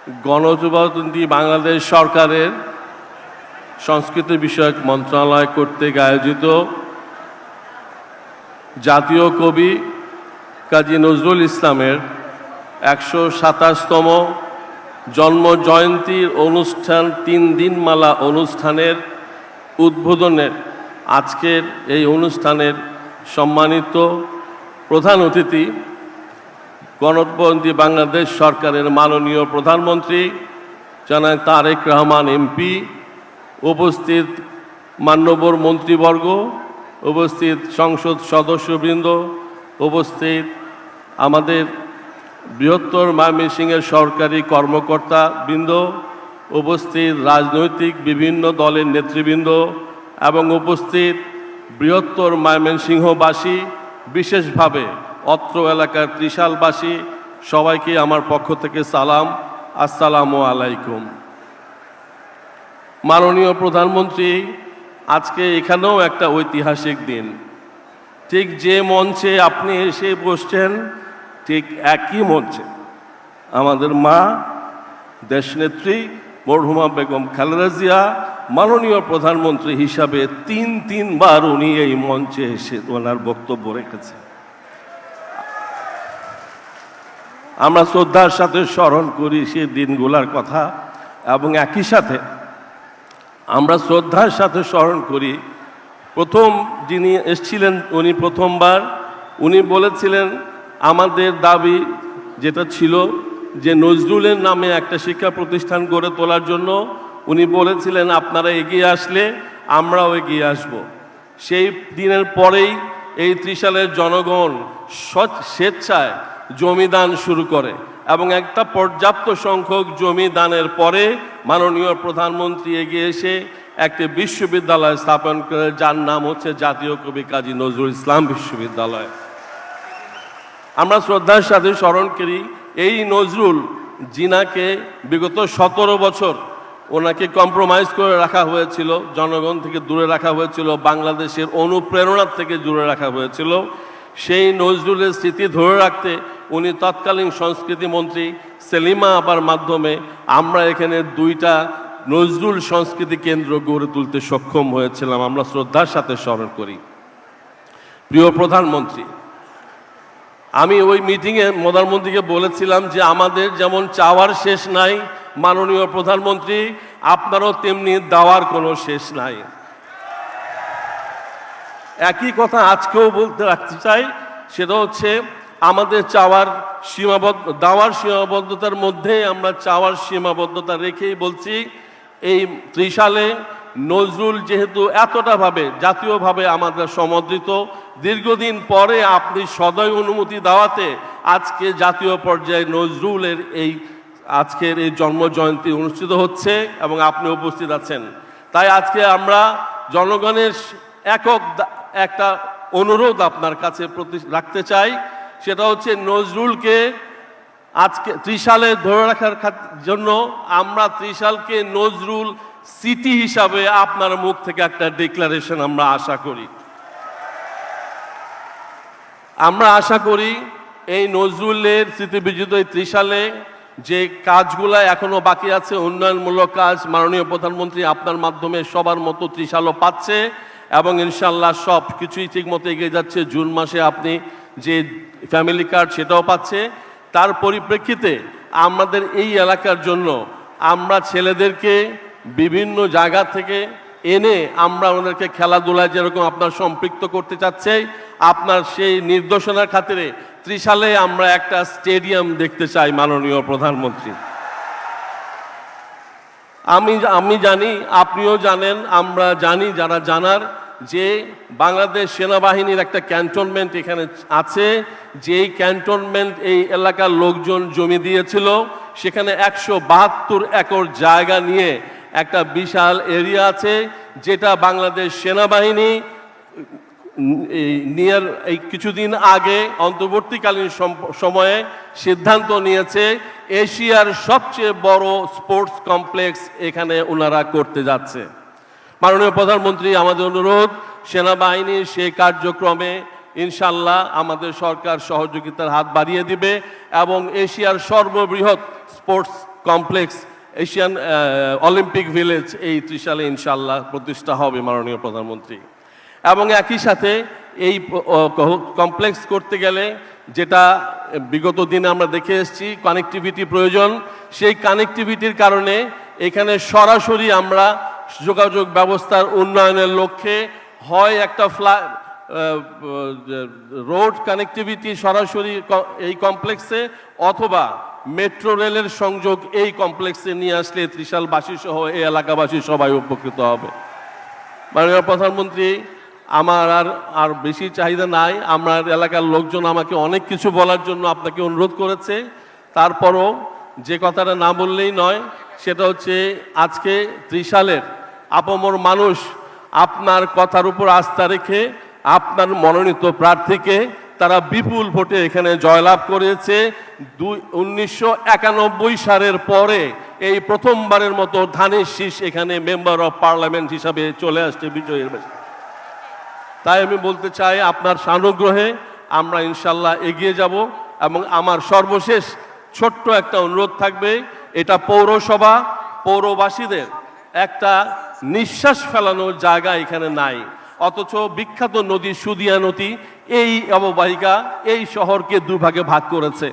গণপ্রজাতন্ত্রী বাংলাদেশ সরকারের সংস্কৃতি বিষয়ক মন্ত্রণালয় কর্তৃক আয়োজিত জাতীয় কবি কাজী নজরুল ইসলামের ১২৭তম জন্ম জয়ন্তীর অনুষ্ঠান ৩ দিনমালা অনুষ্ঠানের উদ্বোধনের আজকের এই অনুষ্ঠানের সম্মানিত প্রধান অতিথি গণপ্রজাতন্ত্রী বাংলাদেশ সরকারের মাননীয় প্রধানমন্ত্রী জনাব তারেক রহমান এমপি, উপস্থিত মান্যবর মন্ত্রীবর্গ, উপস্থিত সংসদ সদস্যবৃন্দ, উপস্থিত আমাদের বৃহত্তর ময়মনসিংহের সরকারি কর্মকর্তা বৃন্দ, উপস্থিত রাজনৈতিক বিভিন্ন দলের নেতৃবৃন্দ এবং উপস্থিত বৃহত্তর ময়মনসিংহবাসী, বিশেষভাবে অত্র এলাকার ত্রিশালবাসী, সবাইকে আমার পক্ষ থেকে সালাম, আসসালামু আলাইকুম। মাননীয় প্রধানমন্ত্রী, আজকে এখানেও একটা ঐতিহাসিক দিন। ঠিক যে মঞ্চে আপনি এসে বসছেন, ঠিক একই মঞ্চে আমাদের মা দেশনেত্রী মরহুমা বেগম খালেদা জিয়া মাননীয় প্রধানমন্ত্রী হিসাবে তিনবার উনি এই মঞ্চে এসে ওনার বক্তব্য রেখেছেন। আমরা শ্রদ্ধার সাথে স্মরণ করি সেই দিনগুলোর কথা এবং একই সাথে আমরা শ্রদ্ধার সাথে স্মরণ করি প্রথম যিনি এসেছিলেন, উনি প্রথমবার উনি বলেছিলেন আমাদের দাবি যেটা ছিল যে নজরুলের নামে একটা শিক্ষা প্রতিষ্ঠান গড়ে তোলার জন্য উনি বলেছিলেন আপনারা এগিয়ে আসলে আমরাও এগিয়ে আসব। সেই দিনের পরেই এই ত্রিশালের জনগণ স্বেচ্ছায় জমিদান শুরু করে এবং একটা পর্যাপ্ত সংখ্যক জমি দানের পরে মাননীয় প্রধানমন্ত্রী এগিয়ে এসে একটি বিশ্ববিদ্যালয় স্থাপন করে, যার নাম হচ্ছে জাতীয় কবি কাজী নজরুল ইসলাম বিশ্ববিদ্যালয়। আমরা শ্রদ্ধার সাথে স্মরণ করি এই নজরুল জিনাকে বিগত ১৭ বছর ওনাকে কম্প্রোমাইজ করে রাখা হয়েছিল, জনগণ থেকে দূরে রাখা হয়েছিল, বাংলাদেশের অনুপ্রেরণার থেকে দূরে রাখা হয়েছিল। সেই নজরুলের স্মৃতি ধরে রাখতে উনি তৎকালীন সংস্কৃতি মন্ত্রী সেলিমা আপার মাধ্যমে আমরা এখানে 2টা নজরুল সংস্কৃতি কেন্দ্র গড়ে তুলতে সক্ষম হয়েছিলাম। আমরা শ্রদ্ধার সাথে স্মরণ করি। প্রিয় প্রধানমন্ত্রী, আমি ওই মিটিংয়ে প্রধানমন্ত্রীকে বলেছিলাম যে আমাদের যেমন চাওয়ার শেষ নাই, মাননীয় প্রধানমন্ত্রী আপনারও তেমনি দেওয়ার কোনো শেষ নাই। একই কথা আজকেও বলতে রাখতে চাই, সেটা হচ্ছে আমাদের দেওয়ার সীমাবদ্ধতার মধ্যে আমরা চাওয়ার সীমাবদ্ধতা রেখেই বলছি এই ত্রিশালে নজরুল যেহেতু এতটাভাবে জাতীয়ভাবে আমাদের সমর্থিত, দীর্ঘদিন পরে আপনি সদয় অনুমতি দেওয়াতে আজকে জাতীয় পর্যায়ে নজরুলের আজকের এই জন্মজয়ন্তী অনুষ্ঠিত হচ্ছে এবং আপনি উপস্থিত আছেন। তাই আজকে আমরা জনগণের একটা অনুরোধ আপনার কাছে রাখতে চাই, সেটা হচ্ছে নজরুলকে আজকে ত্রিশালে ধরে রাখার জন্য আমরা ত্রিশালকে নজরুল সিটি হিসাবে আপনার মুখ থেকে একটা ডিক্লারেশন আমরা আশা করি। আমরা আশা করি এই নজরুলের স্মৃতিবিজড়িত এই ত্রিশালে যে কাজগুলো এখনো বাকি আছে, উন্নয়নমূলক কাজ, মাননীয় প্রধানমন্ত্রী আপনার মাধ্যমে সবার মতো ত্রিশালও পাচ্ছে এবং ইনশাল্লাহ সব কিছুই ঠিকমতো এগিয়ে যাচ্ছে। জুন মাসে আপনি যে ফ্যামিলি কার্ড সেটাও পাচ্ছে। তার পরিপ্রেক্ষিতে আমাদের এই এলাকার জন্য আমরা ছেলেদেরকে বিভিন্ন জায়গা থেকে এনে আমরা ওনাদেরকে খেলাধুলায় যেরকম আপনার সম্পৃক্ত করতে চাচ্ছে, আপনার সেই নির্দেশনার খাতিরে ত্রিশালে আমরা একটা স্টেডিয়াম দেখতে চাই মাননীয় প্রধানমন্ত্রী। আমি জানি, আপনিও জানেন, আমরা জানি যারা জানার, যে বাংলাদেশ সেনাবাহিনীর একটা ক্যান্টনমেন্ট এখানে আছে, যেই ক্যান্টনমেন্ট এই এলাকার লোকজন জমি দিয়েছিল, সেখানে ১৭২ একর জায়গা নিয়ে একটা বিশাল এরিয়া আছে, যেটা বাংলাদেশ সেনাবাহিনী এই কিছুদিন আগে অন্তর্বর্তীকালীন সময়ে সিদ্ধান্ত নিয়েছে এশিয়ার সবচেয়ে বড় স্পোর্টস কমপ্লেক্স এখানে ওনারা করতে যাচ্ছে। মাননীয় প্রধানমন্ত্রী, আমাদের অনুরোধ, সেনাবাহিনীর সেই কার্যক্রমে ইনশাল্লাহ আমাদের সরকার সহযোগিতার হাত বাড়িয়ে দিবে এবং এশিয়ার সর্ববৃহৎ sports complex Asian Olympic village এই ত্রিশালে ইনশাআল্লাহ প্রতিষ্ঠা হবে মাননীয় প্রধানমন্ত্রী। এবং একই সাথে এই কমপ্লেক্স করতে গেলে যেটা বিগত দিনে আমরা দেখে এসেছি কানেক্টিভিটি প্রয়োজন, সেই কানেক্টিভিটির কারণে এখানে সরাসরি আমরা যোগাযোগ ব্যবস্থার উন্নয়নের লক্ষ্যে হয় একটা রোড কানেক্টিভিটি সরাসরি এই কমপ্লেক্সে, অথবা মেট্রো রেলের সংযোগ এই কমপ্লেক্সে নিয়ে আসলে ত্রিশালবাসী সহ এই এলাকাবাসী সবাই উপকৃত হবে। মাননীয় প্রধানমন্ত্রী, আমার আর বেশি চাহিদা নাই। আমার এলাকার লোকজন আমাকে অনেক কিছু বলার জন্য আপনাকে অনুরোধ করেছে, তারপরও যে কথাটা না বললেই নয়, সেটা হচ্ছে আজকে ত্রিশালের আপামর মানুষ আপনার কথার উপর আস্থা রেখে আপনার মনোনীত প্রার্থীকে তারা বিপুল ভোটে এখানে জয়লাভ করেছে। 1991 সালের পরে এই প্রথমবারের মতো ধানের শীষ এখানে মেম্বার অফ পার্লামেন্ট হিসাবে চলে আসছে বিজয়ের বেশি। তাই আমি বলতে চাই আপনার সানুগ্রহে আমরা ইনশাল্লাহ এগিয়ে যাব। এবং আমার সর্বশেষ ছোট্ট একটা অনুরোধ থাকবে, এটা পৌরসভা পৌরবাসীদের একটা নিঃশ্বাস ফেলানোর জায়গা এখানে নাই, অথচ বিখ্যাত নদী সুদিয়া নদী এই অববাহিকা এই শহরকে দুভাগে ভাগ করেছে।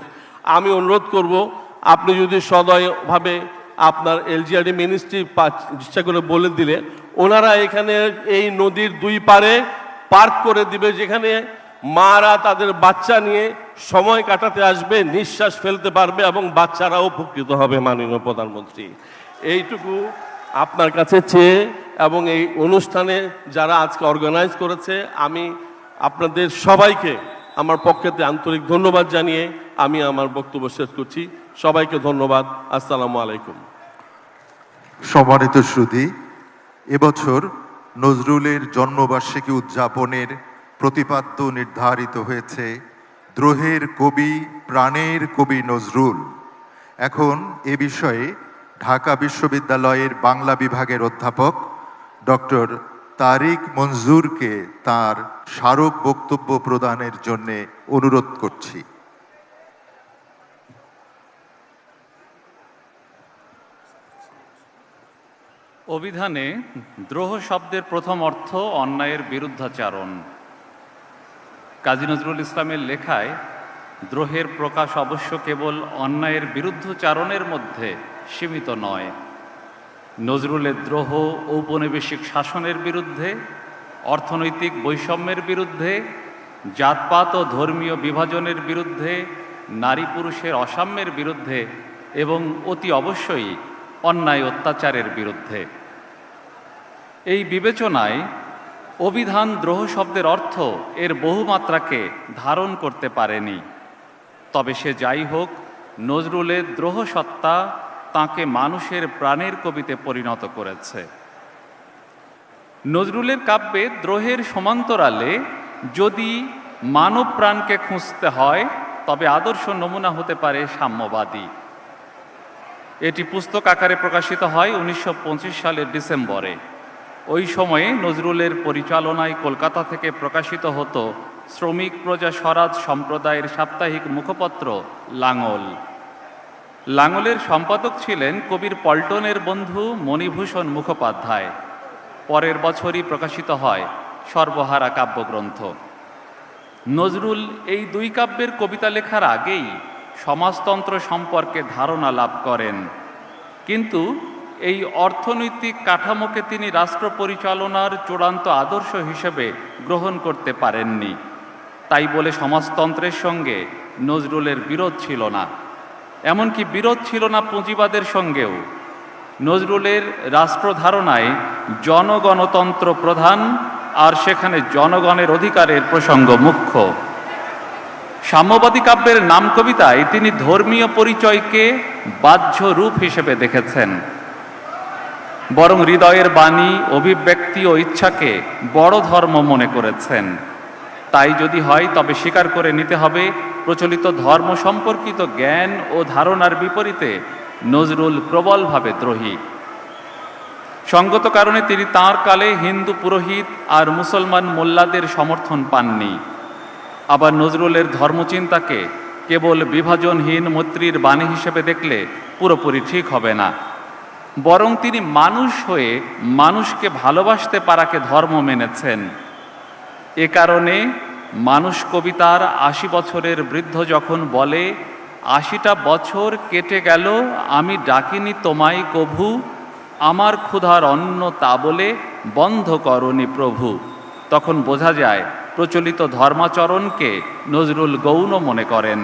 আমি অনুরোধ করব, আপনি যদি সদয়ভাবে আপনার এলজিআরডি মিনিস্ট্রি ইচ্ছা করে বলে দিলে ওনারা এখানে এই নদীর দুই পারে পার্ক করে দিবে, যেখানে মারা তাদের বাচ্চা নিয়ে সময় কাটাতে আসবে, নিঃশ্বাস ফেলতে পারবে এবং বাচ্চারাও উপকৃত হবে। মাননীয় প্রধানমন্ত্রী, এইটুকু আপনার কাছে চেয়ে এবং এই অনুষ্ঠানে যারা আজকে অর্গানাইজ করেছে আমি আপনাদের সবাইকে আমার পক্ষেতে আন্তরিক ধন্যবাদ জানিয়ে আমি আমার বক্তব্য শেষ করছি। সবাইকে ধন্যবাদ। আসসালামু আলাইকুম। সম্মানিত সুধী, এবছর নজরুলের জন্মবার্ষিকী উদযাপনের প্রতিপাদ্য নির্ধারিত হয়েছে দ্রোহের কবি, প্রাণের কবি নজরুল। এখন এ বিষয়ে ঢাকা বিশ্ববিদ্যালয়ের বাংলা বিভাগের অধ্যাপক ডক্টর তারিক মঞ্জুরকে তার স্মারক বক্তব্য প্রদানের জন্য অনুরোধ করছি। অভিধানে দ্রোহ শব্দের প্রথম অর্থ অন্যায়ের বিরুদ্ধাচারণ। কাজী নজরুল ইসলামের লেখায় দ্রোহের প্রকাশ অবশ্য কেবল অন্যায়ের বিরুদ্ধাচারণের মধ্যে সীমিত নয়। নজরুলের দ্রোহ ঔপনিবেশিক শাসনের বিরুদ্ধে, অর্থনৈতিক বৈষম্যের বিরুদ্ধে, জাতপাত ও ধর্মীয় বিভাজনের বিরুদ্ধে, নারী পুরুষের অসাম্যের বিরুদ্ধে এবং অতি অবশ্যই অন্যায় অত্যাচারের বিরুদ্ধে। এই বিবেচনায় অভিধান দ্রোহ শব্দের অর্থ এর বহুমাত্রাকে ধারণ করতে পারেনি। তবে সে যাই হোক, নজরুলের দ্রোহ সত্তা তাঁকে মানুষের প্রাণের কবিতে পরিণত করেছে। নজরুলের কাব্যে দ্রোহের সমান্তরালে যদি মানব প্রাণকে খুঁজতে হয় তবে আদর্শ নমুনা হতে পারে সাম্যবাদী। এটি পুস্তক আকারে প্রকাশিত হয় 1925 সালের ডিসেম্বরে। ওই সময়ে নজরুলের পরিচালনায় কলকাতা থেকে প্রকাশিত হতো শ্রমিক প্রজা স্বরাজ সম্প্রদায়ের সাপ্তাহিক মুখপত্র লাঙল। লাঙলের সম্পাদক ছিলেন কবির পল্টনের বন্ধু মণিভূষণ মুখোপাধ্যায়। পরের বছরই প্রকাশিত হয় সর্বহারা কাব্যগ্রন্থ। নজরুল এই দুই কাব্যের কবিতা লেখার আগেই সমাজতন্ত্র সম্পর্কে ধারণা লাভ করেন, কিন্তু এই অর্থনৈতিক কাঠামোকে তিনি রাষ্ট্র পরিচালনার চূড়ান্ত আদর্শ হিসেবে গ্রহণ করতে পারেননি। তাই বলে সমাজতন্ত্রের সঙ্গে নজরুলের বিরোধ ছিল না, এমনকি বিরোধ ছিল না পুঁজিবাদের সঙ্গেও। নজরুলের রাষ্ট্রধারণায় জনগণতন্ত্র প্রধান, আর সেখানে জনগণের অধিকারের প্রসঙ্গ মুখ্য। সাম্যবাদী কাব্যের নাম কবিতায় তিনি ধর্মীয় পরিচয়কে বাহ্য রূপ হিসেবে দেখেছেন, বরং হৃদয়ের বাণী, অভিব্যক্তি ও ইচ্ছাকে বড় ধর্ম মনে করেছেন। তাই যদি হয় তবে স্বীকার করে নিতে হবে প্রচলিত ধর্ম সম্পর্কিত জ্ঞান ও ধারণার বিপরীতে নজরুল প্রবলভাবে দ্রোহী। সঙ্গত কারণে তিনি তাঁর কালে হিন্দু পুরোহিত আর মুসলমান মোল্লাদের সমর্থন পাননি। আবার নজরুলের ধর্মচিন্তাকে কেবল বিভাজনহীন মৈত্রীর বাণী হিসেবে দেখলে পুরোপুরি ঠিক হবে না, বরং তিনি মানুষ হয়ে মানুষকে ভালোবাসতে পারাকে ধর্ম মেনেছেন। এ কারণে মানুষ কবিতার ৮০ বছরের বৃদ্ধ যখন বলে, ৮০টা বছর কেটে গেল আমি ডাকিনি তোমায় কভু, আমার ক্ষুধার অন্ন তা বলে বন্ধ করনি প্রভু, তখন বোঝা যায় প্রচলিত ধর্মাচরণকে নজরুল গৌণ মনে করেন।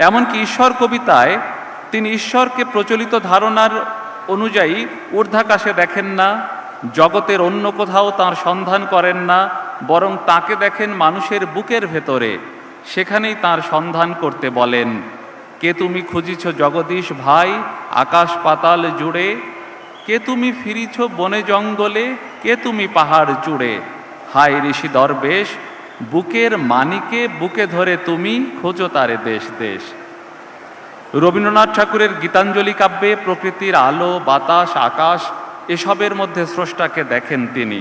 এমনকি ঈশ্বর কবিতায় তিনি ঈশ্বরকে প্রচলিত ধারণার অনুযায়ী ঊর্ধ্বাকাশে দেখেন না, জগতের অন্য কোথাও তাঁর সন্ধান করেন না, বরং তাকে দেখেন মানুষের বুকের ভেতরে, সেখানেই তাঁর সন্ধান করতে বলেন। কে তুমি খুঁজিছ জগদীশ ভাই আকাশ পাতাল জুড়ে, কে তুমি ফিরিছ বনে জঙ্গলে, কে তুমি পাহাড় চূড়ে, হায় ঋষি দরবেশ বুকের মানিকে বুকে ধরে তুমি খোঁজো তারে দেশ দেশ। রবীন্দ্রনাথ ঠাকুরের গীতাঞ্জলি কাব্যে প্রকৃতির আলো বাতাস আকাশ এসবের মধ্যে স্রষ্টাকে দেখেন তিনি।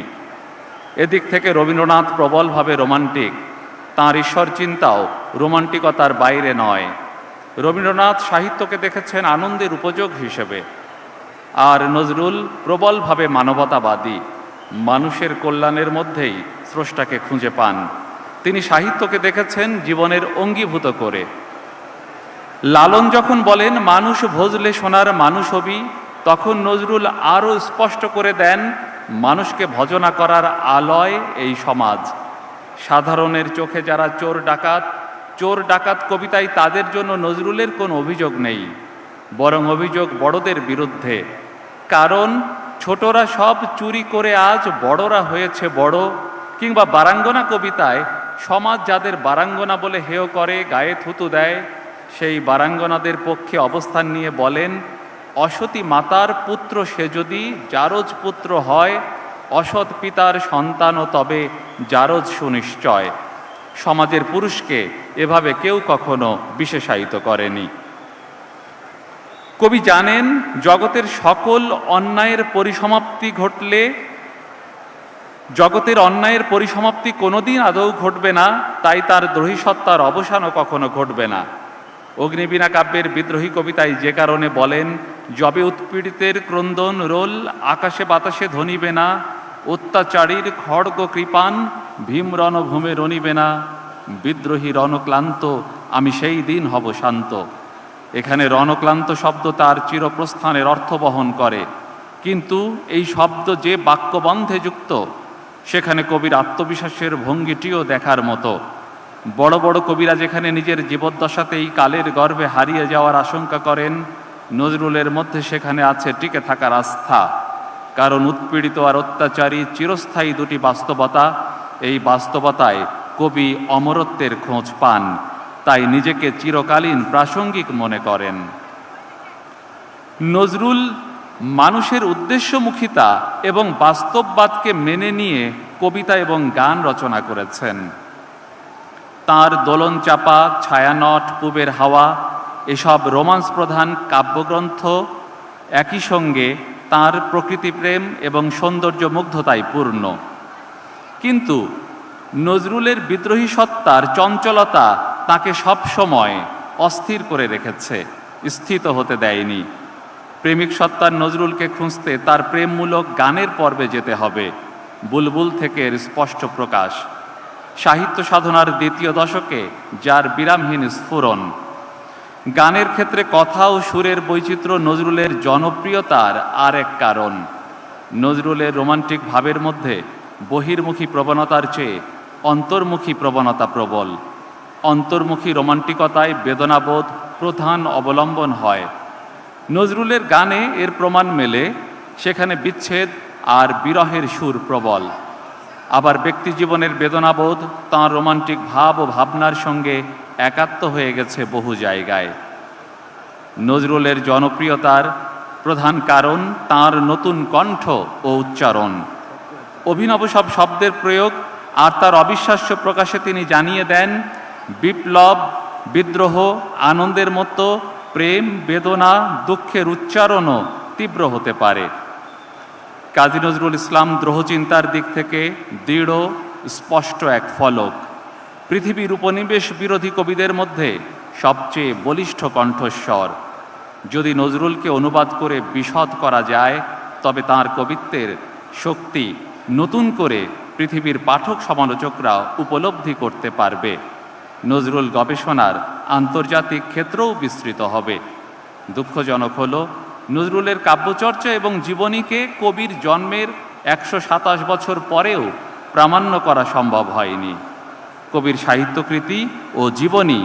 এদিক থেকে রবীন্দ্রনাথ প্রবলভাবে রোমান্টিক, তাঁর ঈশ্বর চিন্তাও রোমান্টিকতার বাইরে নয়। রবীন্দ্রনাথ সাহিত্যকে দেখেছেন আনন্দের উপযোগ হিসেবে, আর নজরুল প্রবলভাবে মানবতাবাদী, মানুষের কল্যাণের মধ্যেই স্রষ্টাকে খুঁজে পান। তিনি সাহিত্যকে দেখেছেন জীবনের অঙ্গীভূত করে। লালন যখন বলেন মানুষ ভজলে সোনার মানুষ হবি, তখন নজরুল আরও স্পষ্ট করে দেন মানুষকে ভজনা করার আলয় এই সমাজ। সাধারণের চোখে যারা চোর ডাকাত কবিতায় তাদের জন্য নজরুলের কোনো অভিযোগ নেই, বরং অভিযোগ বড়দের বিরুদ্ধে। কারণ ছোটরা সব চুরি করে আজ বড়রা হয়েছে বড়। কিংবা বারাঙ্গনা কবিতায় সমাজ যাদের বারাঙ্গনা বলে হেয় করে, গায়ে থুতু দেয়, সেই বারাঙ্গনাদের পক্ষে অবস্থান নিয়ে বলেন, অসতী মাতার পুত্র সে যদি জারজ পুত্র হয়, অসৎ পিতার সন্তানও তবে জারজ সুনিশ্চয়। সমাজের পুরুষকে এভাবে কেউ কখনো বিশেষায়িত করেনি। কবি জানেন জগতের সকল অন্যায়ের পরিসমাপ্তি ঘটলে, জগতের অন্যায়ের পরিসমাপ্তি কোনোদিন আদৌ ঘটবে না, তাই তার দ্রোহী সত্তার অবসানও কখনো ঘটবে না। অগ্নিবীণা কাব্যের বিদ্রোহী কবিতায় যে কারণে বলেন, যবে উৎপীড়িতের ক্রন্দন রোল আকাশে বাতাসে ধ্বনিবে না, অত্যাচারীর খড়গ কৃপান ভীম রণভূমে রণিবে না, বিদ্রোহী রণক্লান্ত আমি সেই দিন হব শান্ত। এখানে রণক্লান্ত শব্দ তার চিরপ্রস্থানের অর্থ বহন করে, কিন্তু এই শব্দ যে বাক্যবন্ধে যুক্ত, সেখানে কবির আত্মবিশ্বাসের ভঙ্গিটিও দেখার মতো। বড় বড় কবিরা যেখানে নিজের জীবদ্দশাতেই কালের গর্ভে হারিয়ে যাওয়ার আশঙ্কা করেন, নজরুলের মধ্যে সেখানে আছে টিকে থাকার আস্থা। কারণ উৎপীড়িত আর অত্যাচারী চিরস্থায়ী দুটি বাস্তবতা, এই বাস্তবতায় কবি অমরত্বের খোঁজ পান, তাই নিজেকে চিরকালীন প্রাসঙ্গিক মনে করেন। নজরুল মানুষের উদ্দেশ্যমুখিতা এবং বাস্তববাদকে মেনে নিয়ে কবিতা এবং গান রচনা করেছেন। তাঁর দোলন চাপা, ছায়ানট, পুবের হাওয়া এসব রোমান্স প্রধান কাব্যগ্রন্থ একই সঙ্গে তাঁর প্রকৃতিপ্রেম এবং সৌন্দর্য মুগ্ধতায় পূর্ণ। কিন্তু নজরুলের বিদ্রোহী সত্তার চঞ্চলতা তাকে সবসময় অস্থির করে রেখেছে, স্থিত হতে দেয়নি। প্রেমিক সত্তার নজরুলকে খুঁজতে তার প্রেমমূলক গানের পর্বে যেতে হবে। বুলবুল থেকে এর স্পষ্ট প্রকাশ। সাহিত্য সাধনার দ্বিতীয় দশকে যার বিরামহীন স্ফুরণ। গানের ক্ষেত্রে কথা ও সুরের বৈচিত্র্য নজরুলের জনপ্রিয়তার আর এক কারণ। নজরুলের রোমান্টিক ভাবের মধ্যে বহির্মুখী প্রবণতার চেয়ে অন্তর্মুখী প্রবণতা প্রবল। অন্তর্মুখী রোমান্টিকতায় বেদনাবোধ প্রধান অবলম্বন হয়। নজরুলের গানে এর প্রমাণ মেলে, সেখানে বিচ্ছেদ আর বিরহের সুর প্রবল। আবার ব্যক্তি জীবনের বেদনাবোধ তাঁর রোমান্টিক ভাব ও ভাবনার সঙ্গে একাত্ম হয়ে গেছে বহু জায়গায়। নজরুলের জনপ্রিয়তার প্রধান কারণ তাঁর নতুন কণ্ঠ ও উচ্চারণ, অভিনব সব শব্দের প্রয়োগ আর তার অবিশ্বাস্য প্রকাশে তিনি জানিয়ে দেন, বিপ্লব, বিদ্রোহ, আনন্দের মতো প্রেম, বেদনা, দুঃখের উচ্চারণও তীব্র হতে পারে। কাজী নজরুল ইসলাম দ্রোহচিন্তার দিক থেকে দৃঢ়, স্পষ্ট এক ফলক। পৃথিবীর উপনিবেশ বিরোধী কবিদের মধ্যে সবচেয়ে বলিষ্ঠ কণ্ঠস্বর। যদি নজরুলকে অনুবাদ করে বিশদ করা যায়, তবে তাঁর কবিত্বের শক্তি নতুন করে পৃথিবীর পাঠক সমালোচকরা উপলব্ধি করতে পারবে। নজরুল গবেষণার আন্তর্জাতিক ক্ষেত্রেও বিস্তৃত হবে। দুঃখজনক হল, নজরুলের কাব্যচর্চা এবং জীবনীকে কবির জন্মের 127 বছর পরেও প্রামাণ্য করা সম্ভব হয়নি। কবির সাহিত্যকৃতি ও জীবনী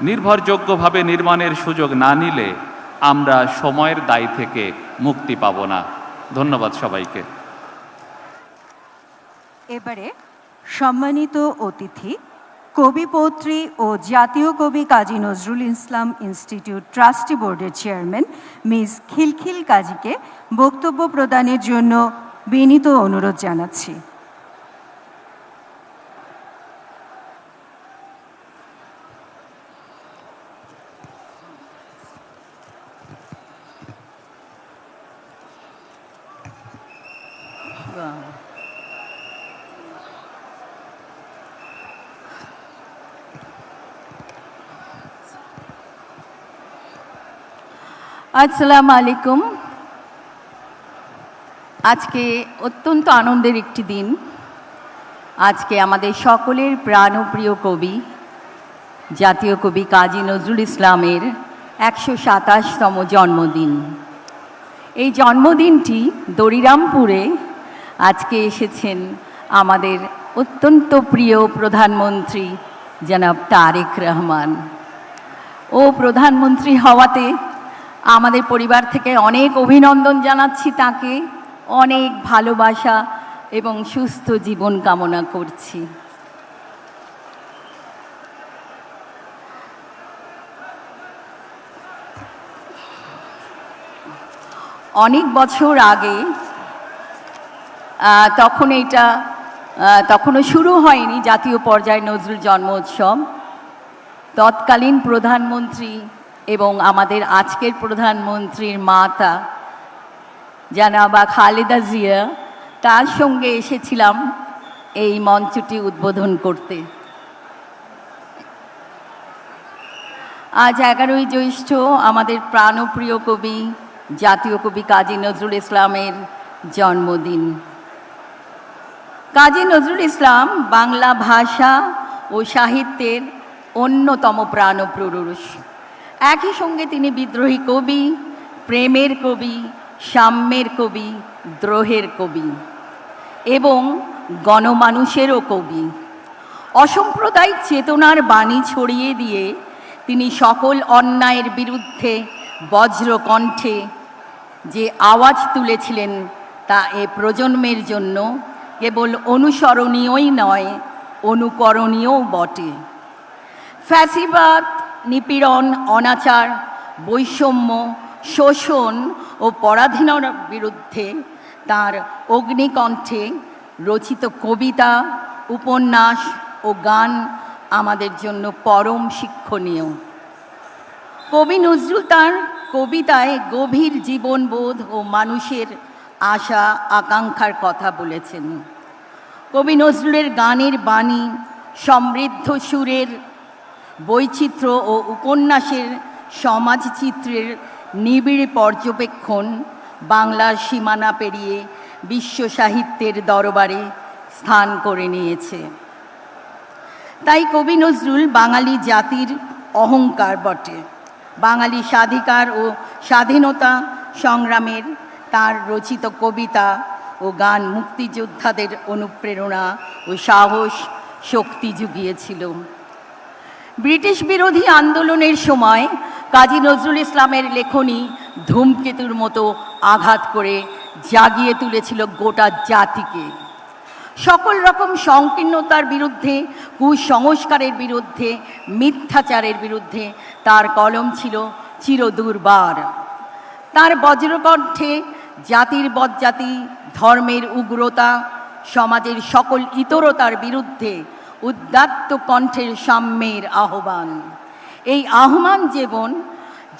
নির্ভরযোগ্যভাবে নির্মাণের সুযোগ না নিলে আমরা সময়ের দায় থেকে মুক্তি পাব না। ধন্যবাদ সবাইকে। এবারে সম্মানিত অতিথি, কবিপত্রী ও জাতীয় কবি কাজী নজরুল ইসলাম ইনস্টিটিউট ট্রাস্টি বোর্ডের চেয়ারম্যান মিস খিলখিল কাজীকে বক্তব্য প্রদানের জন্য বিনীত অনুরোধ জানাচ্ছি। আসসালামু আলাইকুম। আজকে অত্যন্ত আনন্দের একটি দিন। আজকে আমাদের সকলের প্রাণপ্রিয় কবি জাতীয় কবি কাজী নজরুল ইসলামের 127তম জন্মদিন। এই জন্মদিনটি দরিরামপুরে আজকে এসেছেন আমাদের অত্যন্ত প্রিয় প্রধানমন্ত্রী জনাব তারেক রহমান। ও প্রধানমন্ত্রী হওয়াতে আমাদের পরিবার থেকে অনেক অভিনন্দন জানাচ্ছি, তাকে অনেক ভালোবাসা এবং সুস্থ জীবন কামনা করছি। অনেক বছর আগে, তখনও শুরু হয়নি জাতীয় পর্যায়ে নজরুল জন্মোৎসব, তৎকালীন প্রধানমন্ত্রী এবং আমাদের আজকের প্রধানমন্ত্রীর মাতা জানাবা খালেদা জিয়া, তার সঙ্গে এসেছিলাম এই মঞ্চটি উদ্বোধন করতে। আজ 11ই জ্যৈষ্ঠ আমাদের প্রাণপ্রিয় কবি জাতীয় কবি কাজী নজরুল ইসলামের জন্মদিন। কাজী নজরুল ইসলাম বাংলা ভাষা ও সাহিত্যের অন্যতম প্রাণপুরুষ। একই সঙ্গে তিনি বিদ্রোহী কবি, প্রেমের কবি, সাম্যের কবি, দ্রোহের কবি এবং গণমানুষেরও কবি। অসাম্প্রদায়িক চেতনার বাণী ছড়িয়ে দিয়ে তিনি সকল অন্যায়ের বিরুদ্ধে বজ্রকণ্ঠে যে আওয়াজ তুলেছিলেন, তা এ প্রজন্মের জন্য কেবল অনুসরণীয়ই নয়, অনুকরণীয়ও বটে। ফ্যাসিবাদ, নিপীড়ন, অনাচার, বৈষম্য, শোষণ ও পরাধীনতার বিরুদ্ধে তার অগ্নিকণ্ঠে রচিত কবিতা, উপন্যাস ও গান আমাদের জন্য পরম শিক্ষণীয়। কবি নজরুল তাঁর কবিতায় গভীর জীবনবোধ ও মানুষের আশা আকাঙ্ক্ষার কথা বলেছেন। কবি নজরুলের গানের বাণী, সমৃদ্ধ সুরের বৈচিত্র্য ও উপন্যাসের সমাজচিত্রের নিবিড় পর্যবেক্ষণ বাংলার সীমানা পেরিয়ে বিশ্ব সাহিত্যের দরবারে স্থান করে নিয়েছে। তাই কবি নজরুল বাঙালি জাতির অহংকার বটে। বাঙালি স্বাধিকার ও স্বাধীনতা সংগ্রামের তার রচিত কবিতা ও গান মুক্তিযোদ্ধাদের অনুপ্রেরণা ও সাহস শক্তি জুগিয়েছিল। ব্রিটিশ বিরোধী আন্দোলনের সময় কাজী নজরুল ইসলামের লেখনী ধূমকেতুর মতো আঘাত করে জাগিয়ে তুলেছিল গোটা জাতিকে। সকল রকম সংকীর্ণতার বিরুদ্ধে, কুসংস্কারের বিরুদ্ধে, মিথ্যাচারের বিরুদ্ধে তার কলম ছিল চিরদুর্বার। তার বজ্রকণ্ঠে জাতির বজ্জাতি, ধর্মের উগ্রতা, সমাজের সকল ইতরতার বিরুদ্ধে উদাত্ত কণ্ঠের সাম্যের আহ্বান। এই আহ্বান যেমন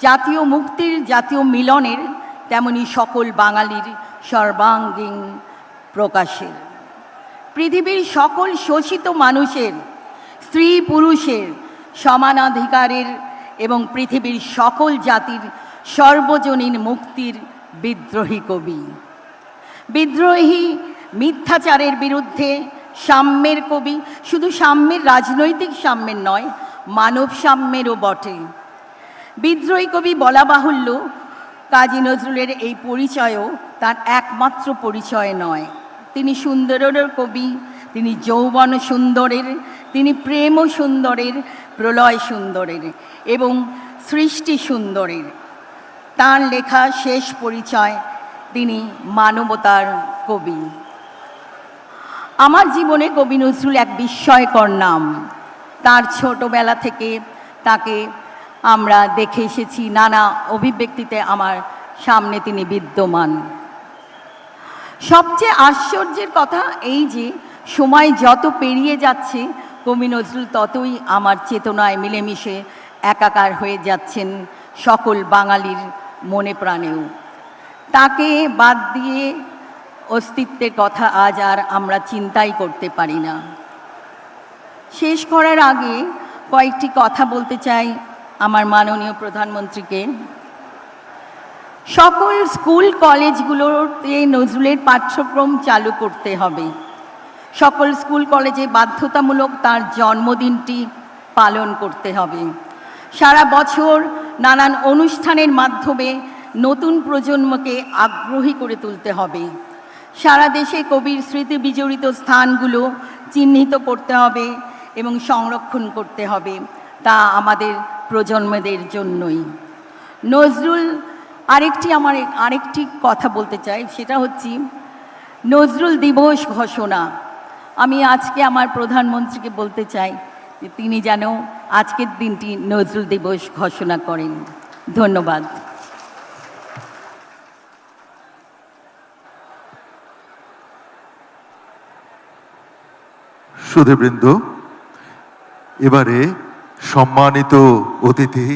জাতীয় মুক্তির, জাতীয় মিলনের, তেমনি সকল বাঙালির সর্বাঙ্গীন প্রকাশের। পৃথিবীর সকল শোষিত মানুষের, স্ত্রী পুরুষের সমানাধিকারের এবং পৃথিবীর সকল জাতির সর্বজনীন মুক্তির বিদ্রোহী কবি। বিদ্রোহী, মিথ্যাচারের বিরুদ্ধে সাম্যের কবি, শুধু সাম্যের, রাজনৈতিক সাম্যের নয়, মানব সাম্যেরও বটে। বিদ্রোহী কবি বলা বাহুল্য, কাজী নজরুলের এই পরিচয়ও তার একমাত্র পরিচয় নয়। তিনি সুন্দরেরও কবি, তিনি যৌবন সুন্দরের, তিনি প্রেম সুন্দরের, প্রলয় সুন্দরের এবং সৃষ্টি সুন্দরের। তার লেখা শেষ পরিচয়, তিনি মানবতার কবি। আমার জীবনে কবি নজরুল এক বিস্ময়কর নাম। তার ছোটবেলা থেকে তাকে আমরা দেখে এসেছি, নানা অভিব্যক্তিতে আমার সামনে তিনি বিদ্যমান। সবচেয়ে আশ্চর্যের কথা এই যে সময় যত পেরিয়ে যাচ্ছে কবি নজরুল ততই আমার চেতনায় মিলেমিশে একাকার হয়ে যাচ্ছেন সকল বাঙালির মনে প্রাণেও। তাকে বাদ দিয়ে অস্তিত্বের কথা আজ আর আমরা চিন্তাই করতে পারি না। শেষ করার আগে কয়েকটি কথা বলতে চাই আমার মাননীয় প্রধানমন্ত্রীকে। সকল স্কুল কলেজগুলোতে নজরুলের পাঠ্যক্রম চালু করতে হবে। সকল স্কুল কলেজে বাধ্যতামূলক তার জন্মদিনটি পালন করতে হবে। সারা বছর নানান অনুষ্ঠানের মাধ্যমে নতুন প্রজন্মকে আগ্রহী করে তুলতে হবে। সারা দেশে কবির স্মৃতি বিজড়িত স্থানগুলো চিহ্নিত করতে হবে এবং সংরক্ষণ করতে হবে, তা আমাদের প্রজন্মদের জন্যই। নজরুল আরেকটি কথা বলতে চাই, সেটা হচ্ছে নজরুল দিবস ঘোষণা। আমি আজকে আমার প্রধানমন্ত্রীকে বলতে চাই যে তিনি যেন আজকের দিনটি নজরুল দিবস ঘোষণা করেন। ধন্যবাদ। সুধীবৃন্দ, এবারে সম্মানিত অতিথি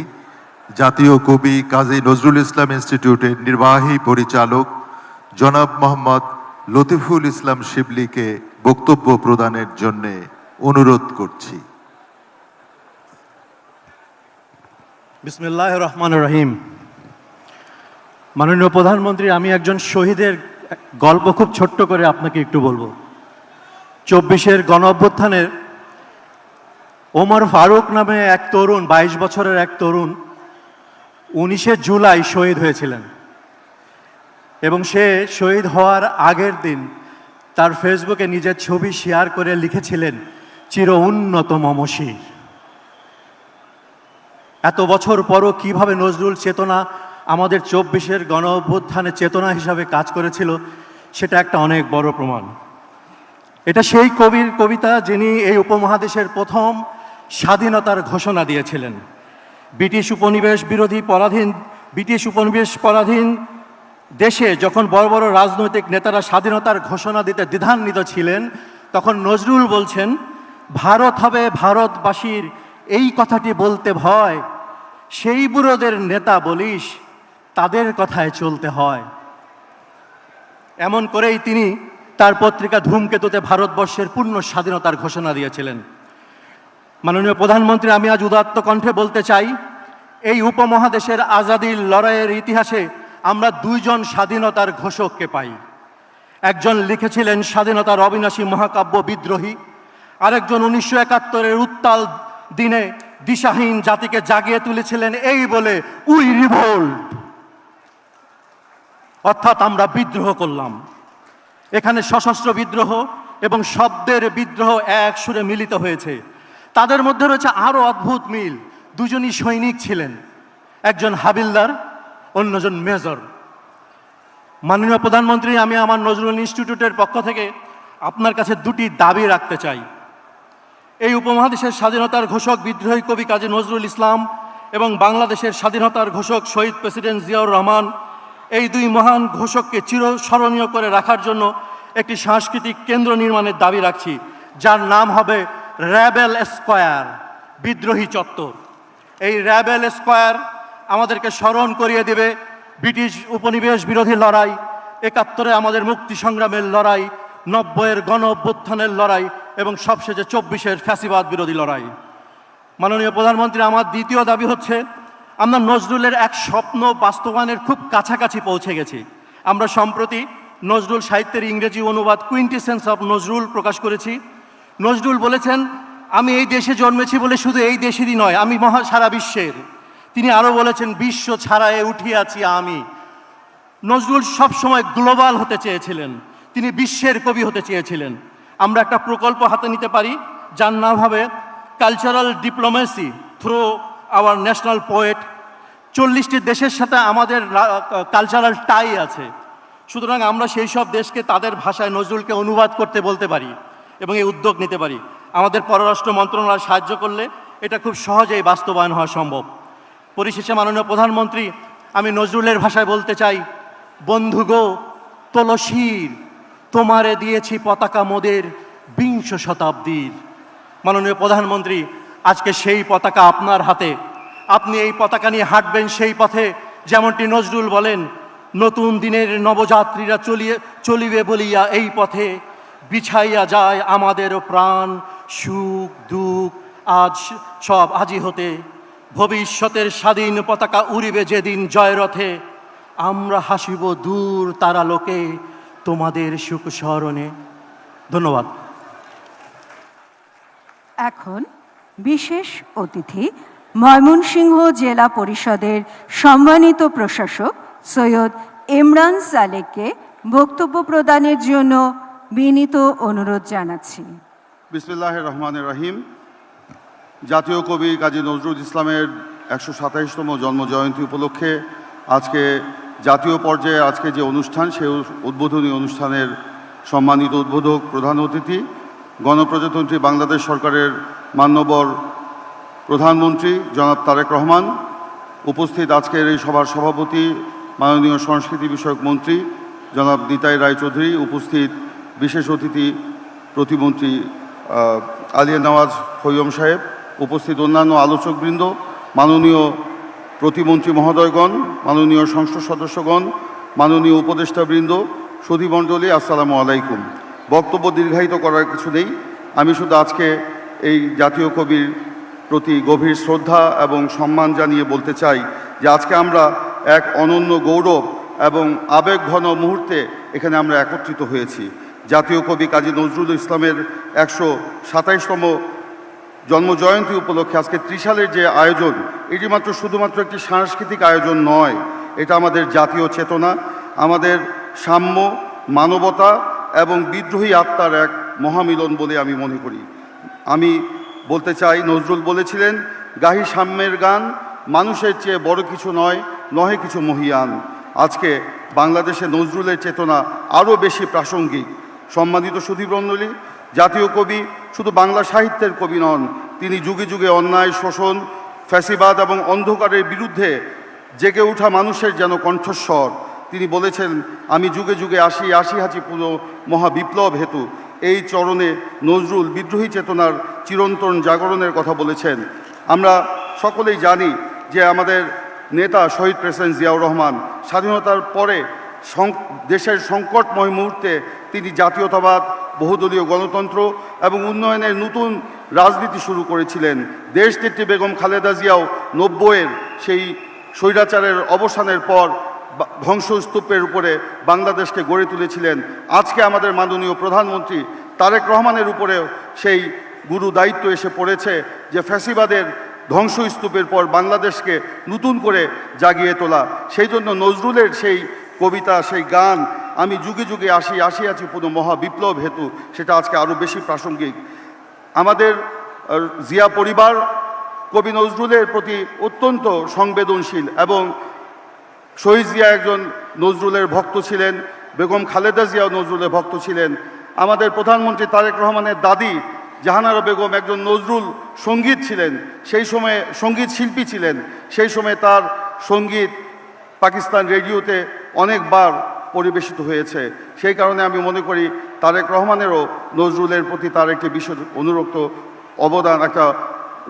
জাতীয় কবি কাজী নজরুল ইসলাম ইনস্টিটিউটের নির্বাহী পরিচালক জনাব মোহাম্মদ লতিফুল ইসলাম শিবলিকে বক্তব্য প্রদানের জন্য অনুরোধ করছি। বিসমিল্লাহির রহমানির রহিম। মাননীয় প্রধানমন্ত্রী, আমি একজন শহীদের গল্প খুব ছোট্ট করে আপনাকে একটু বলবো। 24-এর গণ অভ্যুত্থানের ওমর ফারুক নামে এক তরুণ, 22 বছরের এক তরুণ 19শে জুলাই শহীদ হয়েছিলেন এবং সে শহীদ হওয়ার আগের দিন তার ফেসবুকে নিজের ছবি শেয়ার করে লিখেছিলেন, চির উন্নত মমশির। এত বছর পরও কিভাবে নজরুল চেতনা আমাদের 24-এর গণ অভ্যুত্থানে চেতনা হিসাবে কাজ করেছিল, সেটা একটা অনেক বড় প্রমাণ। এটা সেই কবির কবিতা যিনি এই উপমহাদেশের প্রথম স্বাধীনতার ঘোষণা দিয়েছিলেন। ব্রিটিশ উপনিবেশ পরাধীন দেশে যখন বড় বড় রাজনৈতিক নেতারা স্বাধীনতার ঘোষণা দিতে দ্বিধান্বিত ছিলেন, তখন নজরুল বলছেন, ভারত হবে ভারতবাসীর, এই কথাটি বলতে ভয়, সেই বুড়োদের নেতা বলিস, তাদের কথায় চলতে হয়। এমন করেই তিনি তার পত্রিকা ধূমকেতুতে ভারতবর্ষের পূর্ণ স্বাধীনতার ঘোষণা দিয়েছিলেন। মাননীয় প্রধানমন্ত্রী, আমি আজ উদাত্ত কণ্ঠে বলতে চাই, এই উপমহাদেশের আজাদির লড়াইয়ের ইতিহাসে আমরা দুইজন স্বাধীনতার ঘোষককে পাই। একজন লিখেছিলেন স্বাধীনতার অবিনাশী মহাকাব্য বিদ্রোহী, আরেকজন 1971-এর উত্তাল দিনে দিশাহীন জাতিকে জাগিয়ে তুলেছিলেন এই বলে, উই রিভোল্ট, অর্থাৎ আমরা বিদ্রোহ করলাম। এখানে সশস্ত্র বিদ্রোহ এবং শব্দের বিদ্রোহ এক সুরে মিলিত হয়েছে। তাদের মধ্যে রয়েছে আরও অদ্ভুত মিল। দুজনই সৈনিক ছিলেন, একজন হাবিলদার, অন্যজন মেজর। মাননীয় প্রধানমন্ত্রী, আমি আমার নজরুল ইনস্টিটিউটের পক্ষ থেকে আপনার কাছে দুটি দাবি রাখতে চাই। এই উপমহাদেশের স্বাধীনতার ঘোষক বিদ্রোহী কবি কাজী নজরুল ইসলাম এবং বাংলাদেশের স্বাধীনতার ঘোষক শহীদ প্রেসিডেন্ট জিয়াউর রহমান, এই দুই মহান ঘোষককে চিরস্মরণীয় করে রাখার জন্য একটি সাংস্কৃতিক কেন্দ্র নির্মাণের দাবি রাখছি, যার নাম হবে র্যাবেল স্কোয়ার, বিদ্রোহী চত্বর। এই র্যাবেল স্কোয়ার আমাদেরকে স্মরণ করিয়ে দেবে ব্রিটিশ উপনিবেশ বিরোধী লড়াই, 71-এ আমাদের মুক্তি সংগ্রামের লড়াই, 90-এর গণ অভ্যুত্থানের লড়াই এবং সবশেষে 24-এর ফ্যাসিবাদ বিরোধী লড়াই। মাননীয় প্রধানমন্ত্রী, আমার দ্বিতীয় দাবি হচ্ছে আমরা নজরুলের এক স্বপ্ন বাস্তবায়নের খুব কাছাকাছি পৌঁছে গেছি। আমরা সম্প্রতি নজরুল সাহিত্যের ইংরেজি অনুবাদ কুইন্টেসেন্স অফ নজরুল প্রকাশ করেছি। নজরুল বলেছেন, আমি এই দেশে জন্মেছি বলে শুধু এই দেশেরই নয়, আমি সারা বিশ্বের। তিনি আরও বলেছেন, বিশ্ব ছাড়ায়ে উঠিয়াছি আমি। নজরুল সবসময় গ্লোবাল হতে চেয়েছিলেন, তিনি বিশ্বের কবি হতে চেয়েছিলেন। আমরা একটা প্রকল্প হাতে নিতে পারি যার নাম হবে cultural diplomacy through our national poet. 40টি দেশের সাথে আমাদের কালচারাল টাই আছে, সুতরাং আমরা সেই সব দেশকে তাদের ভাষায় নজরুলকে অনুবাদ করতে বলতে পারি এবং এই উদ্যোগ নিতে পারি। আমাদের পররাষ্ট্র মন্ত্রণালয় সাহায্য করলে এটা খুব সহজেই বাস্তবায়ন হওয়া সম্ভব। পরিশেষে মাননীয় প্রধানমন্ত্রী, আমি নজরুলের ভাষায় বলতে চাই, বন্ধু গো তুলসীর, তোমারে দিয়েছি পতাকা মোদের 20 শতাব্দীর। মাননীয় প্রধানমন্ত্রী, আজকে সেই পতাকা আপনার হাতে। আপনি এই পতাকা নিয়ে হাঁটবেন সেই পথে, যেমনটি নজরুল বলেন, নতুন দিনের নবযাত্রীরা চলিবে বলিয়া এই পথে, বিছাইয়া যায় আমাদেরও প্রাণ, সুখ দুঃখ আজ সব আজি হতে। ভবিষ্যতের স্বাধীন পতাকা উড়িবে যেদিন জয়রথে, আমরা হাসিব দূর তারা লোকে তোমাদের সুখ স্মরণে। ধন্যবাদ। এখন বিশেষ অতিথি ময়মনসিংহ জেলা পরিষদের সম্মানিত প্রশাসক সৈয়দ ইমরান সালেককে বক্তব্য প্রদানের জন্য বিনীত অনুরোধ জানাচ্ছি। বিসমিল্লাহির রহমানির রহিম। জাতীয় কবি কাজী নজরুল ইসলামের 127তম জন্মজয়ন্তী উপলক্ষে আজকে জাতীয় পর্যায়ে আজকে যে অনুষ্ঠান, সেই উদ্বোধনী অনুষ্ঠানের সম্মানিত উদ্বোধক প্রধান অতিথি গণপ্রজাতন্ত্রী বাংলাদেশ সরকারের মাননীয় প্রধানমন্ত্রী জনাব তারেক রহমান, উপস্থিত আজকের এই সভার সভাপতি মাননীয় সংস্কৃতি বিষয়ক মন্ত্রী জনাব নিতাই রায়চৌধুরী, উপস্থিত বিশেষ অতিথি প্রতিমন্ত্রী আলিয়া নওয়াজ খৈয়ম সাহেব, উপস্থিত অন্যান্য আলোচকবৃন্দ, মাননীয় প্রতিমন্ত্রী মহোদয়গণ, মাননীয় সংসদ সদস্যগণ, মাননীয় উপদেষ্টাবৃন্দ, সুধীমণ্ডলী, আসসালামু আলাইকুম। বক্তব্য দীর্ঘায়িত করার কিছু নেই। আমি শুধু আজকে এই জাতীয় কবির প্রতি গভীর শ্রদ্ধা এবং সম্মান জানিয়ে বলতে চাই যে আজকে আমরা এক অনন্য গৌরব এবং আবেগঘন মুহূর্তে এখানে আমরা একত্রিত হয়েছি। জাতীয় কবি কাজী নজরুল ইসলামের 127তম জন্মজয়ন্তী উপলক্ষে আজকে ত্রিশালের যে আয়োজন, এটি শুধুমাত্র একটি সাংস্কৃতিক আয়োজন নয়, এটা আমাদের জাতীয় চেতনা, আমাদের সাম্য, মানবতা এবং বিদ্রোহী আত্মার এক মহামিলন বলে আমি মনে করি। আমি বলতে চাই, নজরুল বলেছিলেন, গাহি সাম্যের গান, মানুষের চেয়ে বড় কিছু নয়, নহে কিছু মহিয়ান। আজকে বাংলাদেশে নজরুলের চেতনা আরও বেশি প্রাসঙ্গিক। সম্মানিত সুধীমণ্ডলী, জাতীয় কবি শুধু বাংলা সাহিত্যের কবি নন, তিনি যুগে যুগে অন্যায়, শোষণ, ফ্যাসিবাদ এবং অন্ধকারের বিরুদ্ধে জেগে ওঠা মানুষের যেন কণ্ঠস্বর। তিনি বলেছেন, আমি যুগে যুগে আসি, আসি হাঁচি পুরো মহাবিপ্লব হেতু। এই চরণে নজরুল বিদ্রোহী চেতনার চিরন্তন জাগরণের কথা বলেছেন। আমরা সকলেই জানি যে আমাদের নেতা শহীদ প্রেসিডেন্ট জিয়াউর রহমান স্বাধীনতার পরে দেশের সংকটময় মুহূর্তে তিনি জাতীয়তাবাদ, বহুদলীয় গণতন্ত্র এবং উন্নয়নের নতুন রাজনীতি শুরু করেছিলেন। দেশনেত্রী বেগম খালেদা জিয়াও 90-এর সেই স্বৈরাচারের অবসানের পর ধ্বংসস্তূপের উপরে বাংলাদেশকে গড়ে তুলেছিলেন। আজকে আমাদের মাননীয় প্রধানমন্ত্রী তারেক রহমানের উপরেও সেই গুরু দায়িত্ব এসে পড়েছে যে ফ্যাসিবাদের ধ্বংসস্তূপের পর বাংলাদেশকে নতুন করে জাগিয়ে তোলা। সেই জন্য নজরুলের সেই কবিতা, সেই গান, আমি যুগে যুগে আসি, আসি আছি পুরো মহাবিপ্লব হেতু, সেটা আজকে আরও বেশি প্রাসঙ্গিক। আমাদের জিয়া পরিবার কবি নজরুলের প্রতি অত্যন্ত সংবেদনশীল এবং শহীদ জিয়া একজন নজরুলের ভক্ত ছিলেন, বেগম খালেদা জিয়াও নজরুলের ভক্ত ছিলেন। আমাদের প্রধানমন্ত্রী তারেক রহমানের দাদি জাহানারা বেগম একজন নজরুল সঙ্গীত ছিলেন, সেই সময়ে সঙ্গীত শিল্পী ছিলেন। সেই সময় তার সঙ্গীত পাকিস্তান রেডিওতে অনেকবার পরিবেশিত হয়েছে। সেই কারণে আমি মনে করি তারেক রহমানেরও নজরুলের প্রতি তার একটি বিশেষ অনুরক্ত অবদান একটা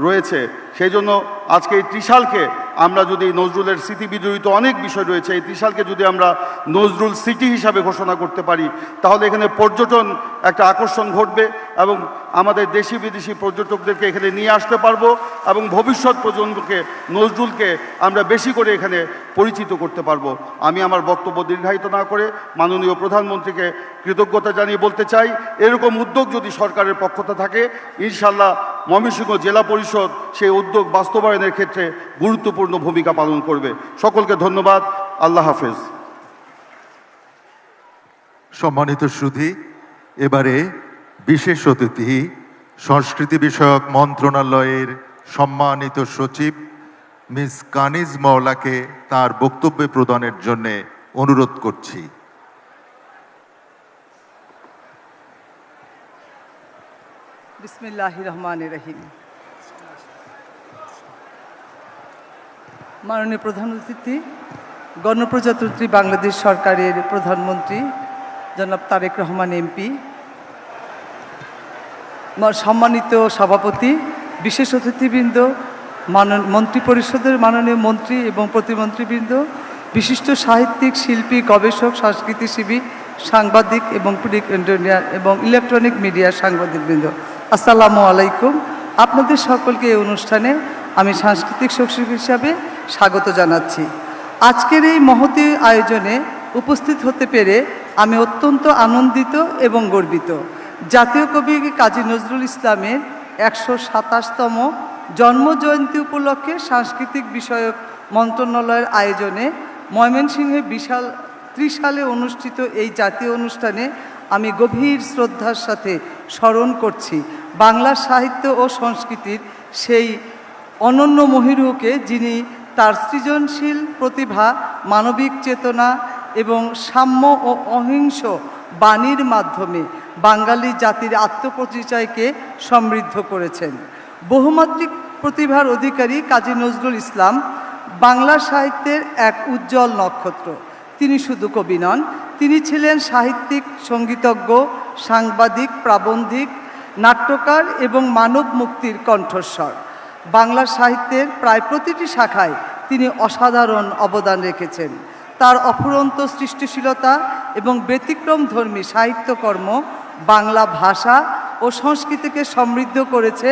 রয়েছে। সেই জন্য আজকে এই ত্রিশালকে আমরা যদি নজরুলের স্মৃতি বিজড়িত অনেক বিষয় রয়েছে, এই ত্রিশালকে যদি আমরা নজরুল সিটি হিসাবে ঘোষণা করতে পারি, তাহলে এখানে পর্যটন একটা আকর্ষণ ঘটবে এবং আমাদের দেশি বিদেশি পর্যটকদেরকে এখানে নিয়ে আসতে পারবো এবং ভবিষ্যৎ প্রজন্মকে নজরুলকে আমরা বেশি করে এখানে পরিচিত করতে পারবো। আমি আমার বক্তব্য দীর্ঘায়িত না করে মাননীয় প্রধানমন্ত্রীকে কৃতজ্ঞতা জানিয়ে বলতে চাই, এরকম উদ্যোগ যদি সরকারের পক্ষতে থাকে, ইনশাল্লাহ ময়মনসিংহ জেলা পরিষদ সেই উদ্যোগ বাস্তবায়নের ক্ষেত্রে গুরুত্বপূর্ণ ভূমিকা পালন করবে। সকলকে ধন্যবাদ। আল্লাহ হাফেজ। সম্মানিত সুধী, এবারে বিশেষ অতিথি সংস্কৃতি বিষয়ক মন্ত্রণালয়ের সম্মানিত সচিব মিস কানিজ মাওলাকে তার বক্তব্য প্রদানের জন্য অনুরোধ করছি। বিসমিল্লাহির রহমানির রহিম। মাননীয় প্রধান অতিথি, গণপ্রজাতন্ত্রী বাংলাদেশ সরকারের প্রধানমন্ত্রী জনাব তারেক রহমান এমপি, সম্মানিত সভাপতি, বিশেষ অতিথিবৃন্দ, মন্ত্রিপরিষদের মাননীয় মন্ত্রী এবং প্রতিমন্ত্রীবৃন্দ, বিশিষ্ট সাহিত্যিক, শিল্পী, গবেষক, সংস্কৃতিসেবী, সাংবাদিক এবং প্রিন্ট মিডিয়া এবং ইলেকট্রনিক মিডিয়ার সাংবাদিকবৃন্দ, আসসালামু আলাইকুম। আপনাদের সকলকে এই অনুষ্ঠানে আমি সাংস্কৃতিক সচিব হিসাবে স্বাগত জানাচ্ছি। আজকের এই মহতী আয়োজনে উপস্থিত হতে পেরে আমি অত্যন্ত আনন্দিত এবং গর্বিত। জাতীয় কবি কাজী নজরুল ইসলামের ১২৭তম জন্মজয়ন্তী উপলক্ষে সাংস্কৃতিক বিষয়ক মন্ত্রণালয়ের আয়োজনে ময়মনসিংহে ত্রিশালে অনুষ্ঠিত এই জাতীয় অনুষ্ঠানে আমি গভীর শ্রদ্ধার সাথে স্মরণ করছি বাংলা সাহিত্য ও সংস্কৃতির সেই অনন্য মহিরুহকে, যিনি তার সৃজনশীল প্রতিভা, মানবিক চেতনা এবং সাম্য ও অহিংস বাণীর মাধ্যমে বাঙালি জাতির আত্মপরিচয়কে সমৃদ্ধ করেছেন। বহুমাত্রিক প্রতিভার অধিকারী কাজী নজরুল ইসলাম বাংলা সাহিত্যের এক উজ্জ্বল নক্ষত্র। তিনি শুধু কবি নন, তিনি ছিলেন সাহিত্যিক, সঙ্গীতজ্ঞ, সাংবাদিক, প্রাবন্ধিক, নাট্যকার এবং মানব মুক্তির কণ্ঠস্বর। বাংলা সাহিত্যের প্রায় প্রতিটি শাখায় তিনি অসাধারণ অবদান রেখেছেন। তার অফুরন্ত সৃষ্টিশীলতা এবং ব্যতিক্রমধর্মী সাহিত্যকর্ম বাংলা ভাষা ও সংস্কৃতিকে সমৃদ্ধ করেছে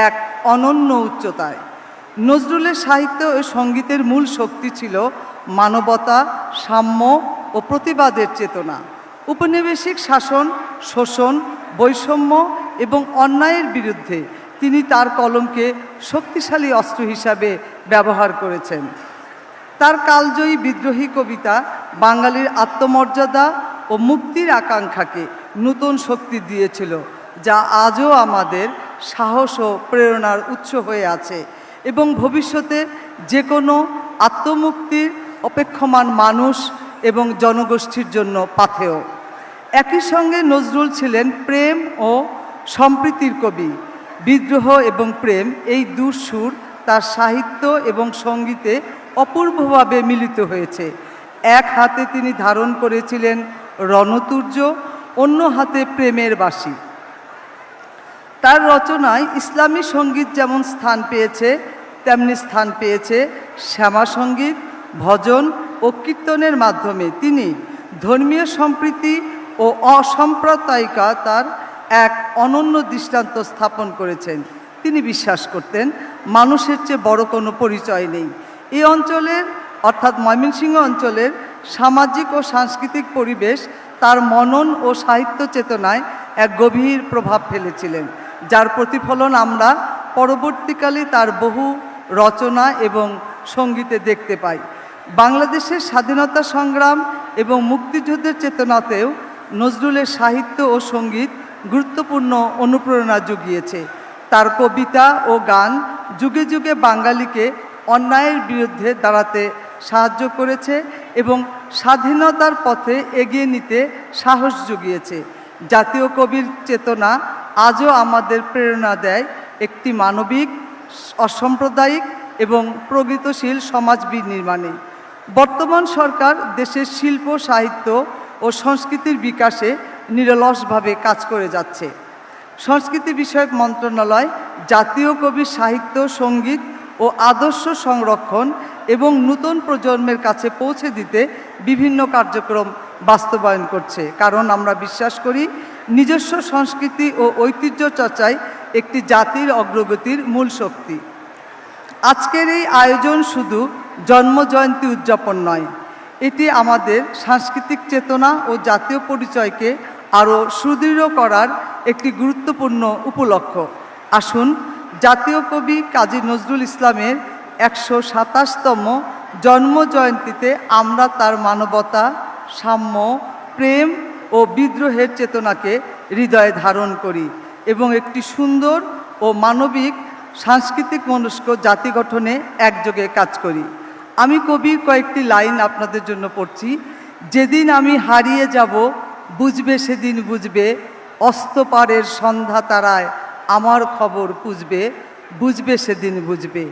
এক অনন্য উচ্চতায়। নজরুলের সাহিত্য ও সঙ্গীতের মূল শক্তি ছিল মানবতা, সাম্য ও প্রতিবাদের চেতনা। উপনিবেশিক শাসন, শোষণ, বৈষম্য এবং অন্যায়ের বিরুদ্ধে তিনি তার কলমকে শক্তিশালী অস্ত্র হিসাবে ব্যবহার করেছেন। তার কালজয়ী বিদ্রোহী কবিতা বাঙালির আত্মমর্যাদা ও মুক্তির আকাঙ্ক্ষাকে নতুন শক্তি দিয়েছিল, যা আজও আমাদের সাহস ও প্রেরণার উৎস হয়ে আছে এবং ভবিষ্যতে যে কোনো আত্মমুক্তির অপেক্ষমান মানুষ এবং জনগোষ্ঠীর জন্য পাথেয়। একই সঙ্গে নজরুল ছিলেন প্রেম ও সম্প্রীতির কবি। বিদ্রোহ এবং প্রেম, এই দুঃসুর তার সাহিত্য এবং সঙ্গীতে অপূর্বভাবে মিলিত হয়েছে। এক হাতে তিনি ধারণ করেছিলেন রণতুর্য, অন্য হাতে প্রেমের বাঁশি। তার রচনায় ইসলামী সঙ্গীত যেমন স্থান পেয়েছে, তেমনি স্থান পেয়েছে শ্যামা সঙ্গীত, ভজন ও কীর্তনের মাধ্যমে তিনি ধর্মীয় সম্প্রীতি ও অসাম্প্রদায়িকতার এক অনন্য দৃষ্টান্ত স্থাপন করেছেন। তিনি বিশ্বাস করতেন মানুষের চেয়ে বড় কোনো পরিচয় নেই। এই অঞ্চলের অর্থাৎ ময়মনসিংহ অঞ্চলের সামাজিক ও সাংস্কৃতিক পরিবেশ তার মনন ও সাহিত্য চেতনায় এক গভীর প্রভাব ফেলেছিলেন, যার প্রতিফলন আমরা পরবর্তীকালে তার বহু রচনা এবং সঙ্গীতে দেখতে পাই। বাংলাদেশের স্বাধীনতা সংগ্রাম এবং মুক্তিযুদ্ধের চেতনাতেও নজরুলের সাহিত্য ও সঙ্গীত গুরুত্বপূর্ণ অনুপ্রেরণা জুগিয়েছে। তার কবিতা ও গান যুগে যুগে বাঙালিকে অন্যায়ের বিরুদ্ধে দাঁড়াতে সাহায্য করেছে এবং স্বাধীনতার পথে এগিয়ে নিতে সাহস জুগিয়েছে। জাতীয় কবির চেতনা আজও আমাদের প্রেরণা দেয় একটি মানবিক, অসাম্প্রদায়িক এবং প্রগতিশীল সমাজ বিনির্মাণে। বর্তমান সরকার দেশের শিল্প, সাহিত্য ও সংস্কৃতির বিকাশে নিরলসভাবে কাজ করে যাচ্ছে। সংস্কৃতি বিষয়ক মন্ত্রণালয় জাতীয় কবির সাহিত্য, সঙ্গীত ও ও আদর্শ সংরক্ষণ এবং নতুন প্রজন্মের কাছে পৌঁছে দিতে বিভিন্ন কার্যক্রম বাস্তবায়ন করছে। কারণ আমরা বিশ্বাস করি নিজস্ব সংস্কৃতি ও ঐতিহ্য চর্চাই একটি জাতির অগ্রগতির মূল শক্তি। আজকের এই আয়োজন শুধু জন্মজয়ন্তী উদযাপন নয়, এটি আমাদের সাংস্কৃতিক চেতনা ও জাতীয় পরিচয়কে আরও সুদৃঢ় করার একটি গুরুত্বপূর্ণ উপলক্ষ। আসুন জাতীয় কবি কাজী নজরুল ইসলামের ১২৭তম জন্মজয়ন্তীতে আমরা তার মানবতা, সাম্য, প্রেম ও বিদ্রোহের চেতনাকে হৃদয়ে ধারণ করি এবং একটি সুন্দর ও মানবিক সাংস্কৃতিক মনস্ক জাতি গঠনে একযোগে কাজ করি। আমি কবির কয়েকটি লাইন আপনাদের জন্য পড়ছি। যেদিন আমি হারিয়ে যাব বুঝবে সেদিন বুঝবে, অস্তপারের সন্ধ্যা তারায় আমার খবর বুঝবে, বুঝবে সেদিন বুঝবে।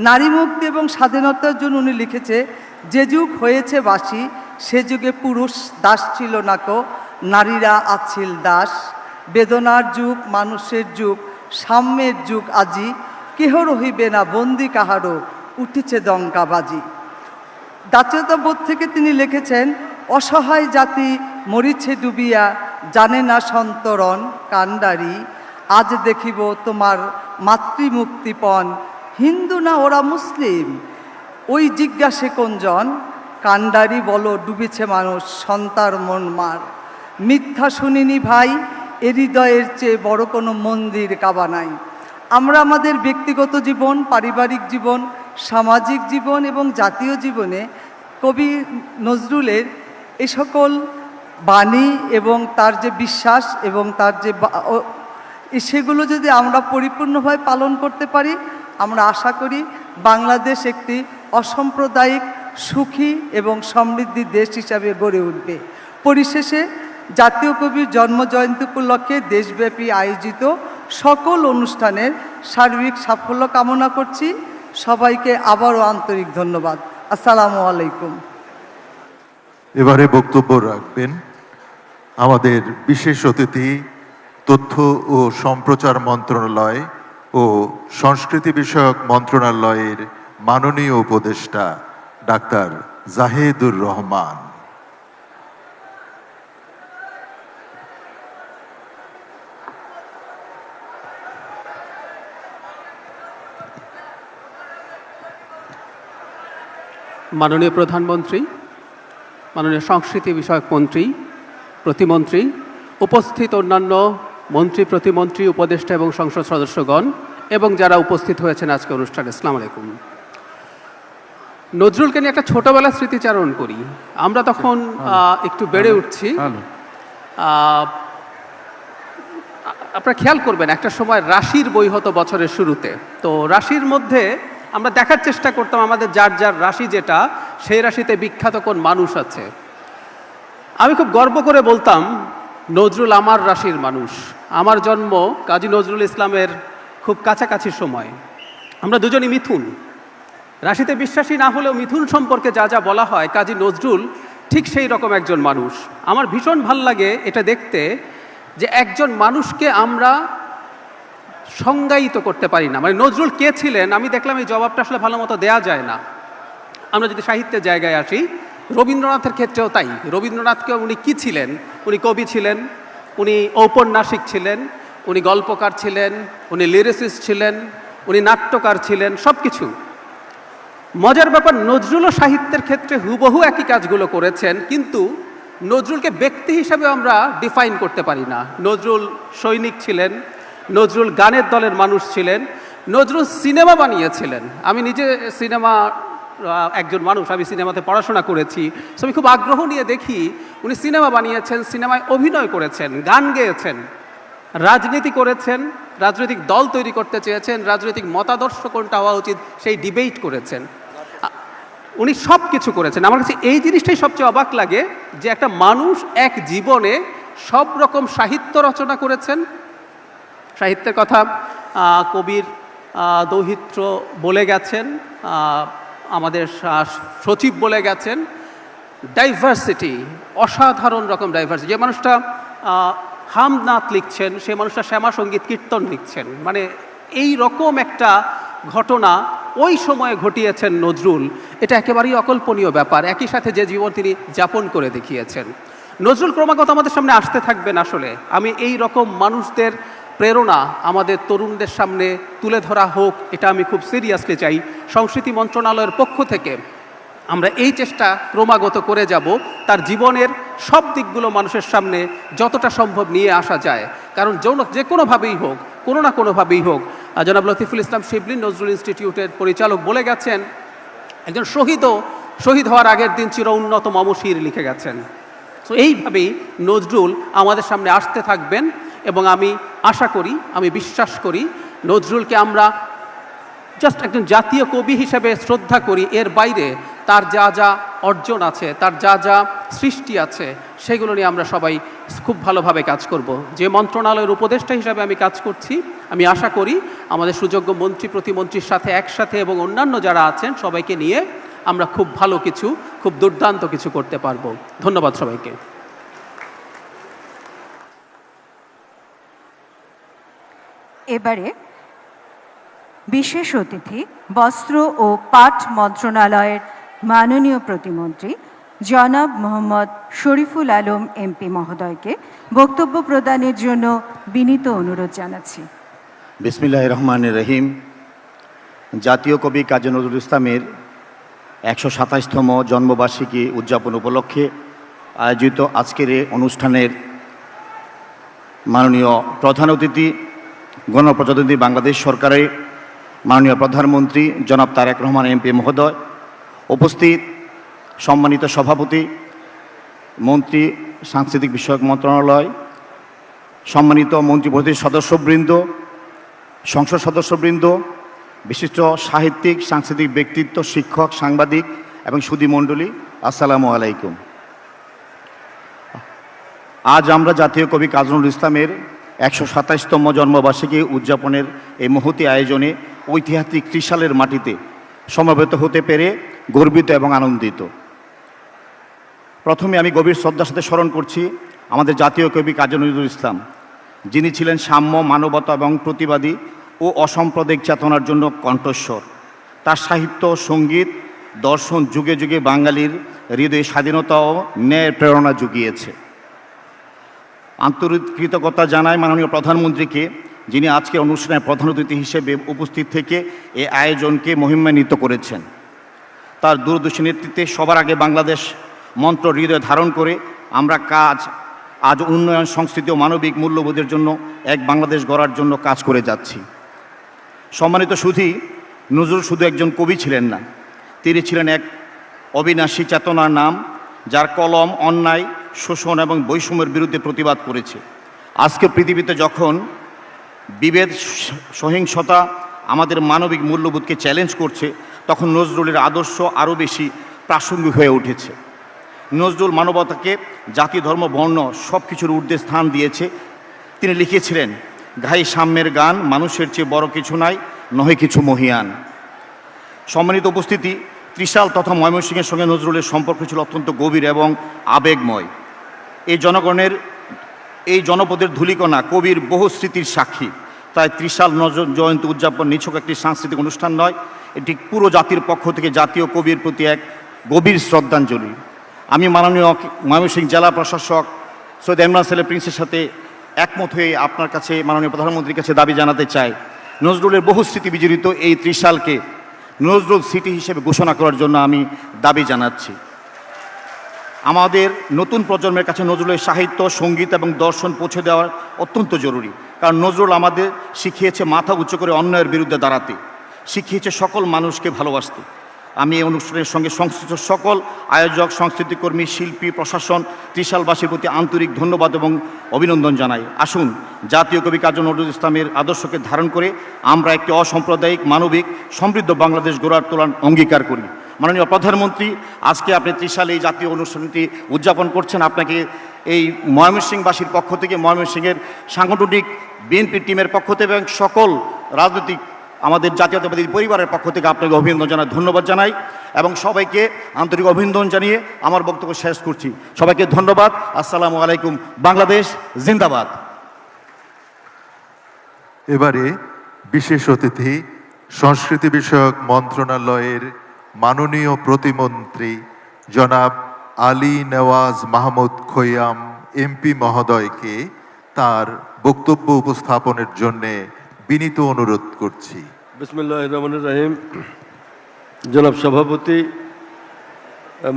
নারী মুক্তি এবং স্বাধীনতার জন্য উনি লিখেছে, যে যুগ হয়েছে বাসি সে যুগে পুরুষ দাস ছিল না কো, নারীরা আছিল দাস। বেদনার যুগ, মানুষের যুগ, সাম্যের যুগ আজি, কেহ রহিবে না বন্দি কাহারও, উঠিছে ডঙ্কাবাজি। জাতীয়তাবোধ থেকে তিনি লিখেছেন, অসহায় জাতি মরিছে ডুবিয়া, জানে না সন্তরণ কান্ডারি, আজ দেখিব তোমার মাতৃমুক্তিপণ, হিন্দু না ওরা মুসলিম, ওই জিজ্ঞাসে কোনজন, কান্ডারি বলো ডুবেছে মানুষ সন্তার মন মার। মিথ্যা শুনিনি ভাই, এ হৃদয়ের চেয়ে বড় কোনো মন্দির কাবা নাই। আমরা আমাদের ব্যক্তিগত জীবন, পারিবারিক জীবন, সামাজিক জীবন এবং জাতীয় জীবনে কবি নজরুলের এই সকল বাণী এবং তার যে বিশ্বাস এবং তার যে সেগুলো যদি আমরা পরিপূর্ণভাবে পালন করতে পারি, আমরা আশা করি বাংলাদেশ একটি অসাম্প্রদায়িক, সুখী এবং সমৃদ্ধি দেশ হিসাবে গড়ে উঠবে। পরিশেষে জাতীয় কবির জন্মজয়ন্তী উপলক্ষে দেশব্যাপী আয়োজিত সকল অনুষ্ঠানের সার্বিক সাফল্য কামনা করছি। সবাইকে আবারও আন্তরিক ধন্যবাদ। আসসালামু আলাইকুম। এবারে বক্তব্য রাখবেন আমাদের বিশেষ অতিথি, তথ্য ও সম্প্রচার মন্ত্রণালয় ও সংস্কৃতি বিষয়ক মন্ত্রণালয়ের মাননীয় উপদেষ্টা ডাক্তার জাহিদুর রহমান। মাননীয় প্রধানমন্ত্রী, মাননীয় সংস্কৃতি বিষয়ক মন্ত্রী, প্রতিমন্ত্রী, উপস্থিত অন্যান্য মন্ত্রী, প্রতিমন্ত্রী, উপদেষ্টা এবং সংসদ সদস্যগণ এবং যারা উপস্থিত হয়েছেন আজকে অনুষ্ঠানে, আসসালামু আলাইকুম। নজরুলকে নিয়ে একটা ছোটবেলার স্মৃতিচারণ করি। আমরা তখন একটু বেড়ে উঠছি। আপনারা খেয়াল করবেন, একটা সময় রাশির বই হতো বছরের শুরুতে। তো রাশির মধ্যে আমরা দেখার চেষ্টা করতাম আমাদের যার যার রাশি যেটা, সেই রাশিতে বিখ্যাত কোন মানুষ আছে। আমি খুব গর্ব করে বলতাম, নজরুল আমার রাশির মানুষ। আমার জন্ম কাজী নজরুল ইসলামের খুব কাছাকাছি সময়। আমরা দুজনই মিথুন। রাশিতে বিশ্বাসী না হলেও মিথুন সম্পর্কে যা যা বলা হয়, কাজী নজরুল ঠিক সেই রকম একজন মানুষ। আমার ভীষণ ভাল লাগে এটা দেখতে যে একজন মানুষকে আমরা সংজ্ঞায়িত করতে পারি না। মানে নজরুল কে ছিলেন, আমি দেখলাম এই জবাবটা আসলে ভালো মতো দেওয়া যায় না। আমরা যদি সাহিত্যের জায়গায় আসি, রবীন্দ্রনাথের ক্ষেত্রেও তাই। রবীন্দ্রনাথকে উনি কি ছিলেন? উনি কবি ছিলেন, উনি ঔপন্যাসিক ছিলেন, উনি গল্পকার ছিলেন, উনি লিরিসিস্ট ছিলেন, উনি নাট্যকার ছিলেন, সব কিছু। মজার ব্যাপার, নজরুলও সাহিত্যের ক্ষেত্রে হুবহু একই কাজগুলো করেছেন, কিন্তু নজরুলকে ব্যক্তি হিসাবে আমরা ডিফাইন করতে পারি না। নজরুল সৈনিক ছিলেন, নজরুল গানের দলের মানুষ ছিলেন, নজরুল সিনেমা বানিয়েছিলেন। আমি নিজে সিনেমা একজন মানুষ, আমি সিনেমাতে পড়াশোনা করেছি, সো আমি খুব আগ্রহ নিয়ে দেখি উনি সিনেমা বানিয়েছেন, সিনেমায় অভিনয় করেছেন, গান গেয়েছেন, রাজনীতি করেছেন, রাজনৈতিক দল তৈরি করতে চেয়েছেন, রাজনৈতিক মতাদর্শ কোনটা হওয়া উচিত সেই ডিবেট করেছেন। উনি সব কিছু করেছেন। আমার কাছে এই জিনিসটাই সবচেয়ে অবাক লাগে যে একটা মানুষ এক জীবনে সব রকম সাহিত্য রচনা করেছেন। সাহিত্যের কথা কবির দৌহিত্র বলে গেছেন, আমাদের সচিব বলে গেছেন। ডাইভার্সিটি, অসাধারণ রকম ডাইভার্সিটি। যে মানুষটা হামনাথ লিখছেন, সে মানুষটা শ্যামা সঙ্গীত কীর্তন লিখছেন। মানে এই রকম একটা ঘটনা ওই সময়ে ঘটিয়েছেন নজরুল, এটা একেবারেই অকল্পনীয় ব্যাপার। একই সাথে যে জীবন তিনি যাপন করে দেখিয়েছেন, নজরুল ক্রমাগত আমাদের সামনে আসতে থাকবেন। আসলে আমি এই রকম মানুষদের প্রেরণা আমাদের তরুণদের সামনে তুলে ধরা হোক, এটা আমি খুব সিরিয়াসলি চাই। সংস্কৃতি মন্ত্রণালয়ের পক্ষ থেকে আমরা এই চেষ্টা ক্রমাগত করে যাব, তার জীবনের সব দিকগুলো মানুষের সামনে যতটা সম্ভব নিয়ে আসা যায়। কারণ যে কোনোভাবেই হোক, কোনো না কোনোভাবেই হোক, জনাব লতিফুল ইসলাম শিবলী নজরুল ইনস্টিটিউটের পরিচালক বলে গেছেন, একজন শহীদ হওয়ার আগের দিন চির উন্নত মমশির লিখে গেছেন। তো এইভাবেই নজরুল আমাদের সামনে আসতে থাকবেন এবং আমি আশা করি, আমি বিশ্বাস করি নজরুলকে আমরা জাস্ট একজন জাতীয় কবি হিসেবে শ্রদ্ধা করি, এর বাইরে তার যা যা অর্জন আছে, তার যা যা সৃষ্টি আছে, সেগুলো নিয়ে আমরা সবাই খুব ভালোভাবে কাজ করব। যে মন্ত্রণালয়ের উপদেষ্টা হিসাবে আমি কাজ করছি, আমি আশা করি আমাদের সুযোগ্য মন্ত্রী প্রতিমন্ত্রীর সাথে একসাথে এবং অন্যান্য যারা আছেন সবাইকে নিয়ে আমরা খুব ভালো কিছু, খুব দুর্দান্ত কিছু করতে পারবো। ধন্যবাদ সবাইকে। এবারে বিশেষ অতিথি বস্ত্র ও পাট মন্ত্রণালয়ের মাননীয় প্রতিমন্ত্রী জনাব মোহাম্মদ শরীফুল আলম এমপি মহোদয়কে বক্তব্য প্রদানের জন্য বিনীত অনুরোধ জানাচ্ছি। বিসমিল্লাহির রহমানির রহিম। জাতীয় কবি কাজী নজরুল ইসলামের ১২৭তম জন্মবার্ষিকী উদযাপন উপলক্ষে আয়োজিত আজকের এই অনুষ্ঠানের মাননীয় প্রধান অতিথি, গণপ্রজাতন্ত্রী বাংলাদেশ সরকারের মাননীয় প্রধানমন্ত্রী জনাব তারেক রহমান এমপি মহোদয়, উপস্থিত সম্মানিত সভাপতি, মন্ত্রী সাংস্কৃতিক বিষয়ক মন্ত্রণালয়, সম্মানিত মন্ত্রী পরিষদের সদস্যবৃন্দ, সংসদ সদস্যবৃন্দ, বিশিষ্ট সাহিত্যিক সাংস্কৃতিক ব্যক্তিত্ব, শিক্ষক, সাংবাদিক এবং সুধী মণ্ডলী, আসসালামু আলাইকুম। আজ আমরা জাতীয় কবি কাজী নজরুল ইসলামের ১২৭তম জন্মবার্ষিকী উদযাপনের এই মহতী আয়োজনে ঐতিহাসিক ত্রিশালের মাটিতে সমবেত হতে পেরে গর্বিত এবং আনন্দিত। প্রথমে আমি গভীর শ্রদ্ধার সাথে স্মরণ করছি আমাদের জাতীয় কবি কাজী নজরুল ইসলাম, যিনি ছিলেন সাম্য, মানবতা এবং প্রতিবাদী ও অসাম্প্রদায়িক চেতনার জন্য কণ্ঠস্বর। তার সাহিত্য, সঙ্গীত, দর্শন যুগে যুগে বাঙালির হৃদয়ে স্বাধীনতা ও ন্যায়ের প্রেরণা জুগিয়েছে। আন্তরিক কৃতজ্ঞতা জানায় মাননীয় প্রধানমন্ত্রীকে, যিনি আজকে অনুষ্ঠানের প্রধান অতিথি হিসেবে উপস্থিত থেকে এই আয়োজনকে মহিমান্বিত করেছেন। তার দূরদর্শী নেতৃত্বে সবার আগে বাংলাদেশ মন্ত্র হৃদয়ে ধারণ করে আমরা আজ উন্নয়ন, সংস্কৃতি ও মানবিক মূল্যবোধের জন্য এক বাংলাদেশ গড়ার জন্য কাজ করে যাচ্ছি। সম্মানিত সুধী, নজরুল শুধু একজন কবি ছিলেন না, তিনি ছিলেন এক অবিনাশী চেতনার নাম, যার কলম অন্যায়, শোষণ এবং বৈষম্যের বিরুদ্ধে প্রতিবাদ করেছে। আজকে পৃথিবীতে যখন বিভেদ, সহিংসতা আমাদের মানবিক মূল্যবোধকে চ্যালেঞ্জ করছে, তখন নজরুলের আদর্শ আরও বেশি প্রাসঙ্গিক হয়ে উঠেছে। নজরুল মানবতাকে জাতি, ধর্ম, বর্ণ সব কিছুর ঊর্ধ্বে স্থান দিয়েছে। তিনি লিখেছিলেন, গাই সাম্যের গান, মানুষের চেয়ে বড় কিছু নাই, নহে কিছু মহিয়ান। সম্মানিত উপস্থিতি, ত্রিশাল তথা ময়মনসিংহের সঙ্গে নজরুলের সম্পর্ক ছিল অত্যন্ত গভীর এবং আবেগময়। এই জনপদের ধূলিকণা কবির বহু স্মৃতির সাক্ষী। তাই ত্রিশাল নজরুল জয়ন্তী উদযাপন নিছক একটি সাংস্কৃতিক অনুষ্ঠান নয়, এটি পুরো জাতির পক্ষ থেকে জাতীয় কবির প্রতি এক গভীর শ্রদ্ধাঞ্জলি। আমি মাননীয় ময়মনসিংহ জেলা প্রশাসক সৈয়দ ইমরান সেলিম প্রিন্সের সাথে একমত হয়ে আপনার কাছে, মাননীয় প্রধানমন্ত্রীর কাছে দাবি জানাতে চাই, নজরুলের বহু স্মৃতি বিজড়িত এই ত্রিশালকে নজরুল সিটি হিসেবে ঘোষণা করার জন্য আমি দাবি জানাচ্ছি। আমাদের নতুন প্রজন্মের কাছে নজরুলের সাহিত্য, সঙ্গীত এবং দর্শন পৌঁছে দেওয়া অত্যন্ত জরুরি, কারণ নজরুল আমাদের শিখিয়েছে মাথা উঁচু করে অন্যায়ের বিরুদ্ধে দাঁড়াতে, শিখিয়েছে সকল মানুষকে ভালোবাসতে। আমি এই অনুষ্ঠানের সঙ্গে সংশ্লিষ্ট সকল আয়োজক, সংস্কৃতিকর্মী, শিল্পী, প্রশাসন, ত্রিশালবাসীর প্রতি আন্তরিক ধন্যবাদ এবং অভিনন্দন জানাই। আসুন, জাতীয় কবি কাজী নজরুল ইসলামের আদর্শকে ধারণ করে আমরা একটি অসাম্প্রদায়িক, মানবিক, সমৃদ্ধ বাংলাদেশ গড়ার তোলার অঙ্গীকার করি। মাননীয় প্রধানমন্ত্রী, আজকে আপনি ত্রিশালে এই জাতীয় অনুষ্ঠানটি উদযাপন করছেন। আপনাকে এই ময়মনসিংহবাসীর পক্ষ থেকে, ময়মনসিংহের সাংগঠনিক বিএনপি টিমের পক্ষ থেকে এবং সকল রাজনৈতিক আমাদের জাতীয়তাবাদী পরিবারের পক্ষ থেকে আপনাকে অভিনন্দন জানাই, ধন্যবাদ জানাই এবং সবাইকে আন্তরিক অভিনন্দন জানিয়ে আমার বক্তব্য শেষ করছি। সবাইকে ধন্যবাদ। আসসালামু আলাইকুম। বাংলাদেশ জিন্দাবাদ। এবারে বিশেষ অতিথি সংস্কৃতি বিষয়ক মন্ত্রণালয়ের মাননীয় প্রতিমন্ত্রী জনাব আলী নেওয়াজ মাহমুদ খৈয়াম এমপি মহোদয়কে তার বক্তব্য উপস্থাপনের জন্যে বিনীত অনুরোধ করছি। বিসমিল্লাহির রহমানির রহিম। জনাব সভাপতি,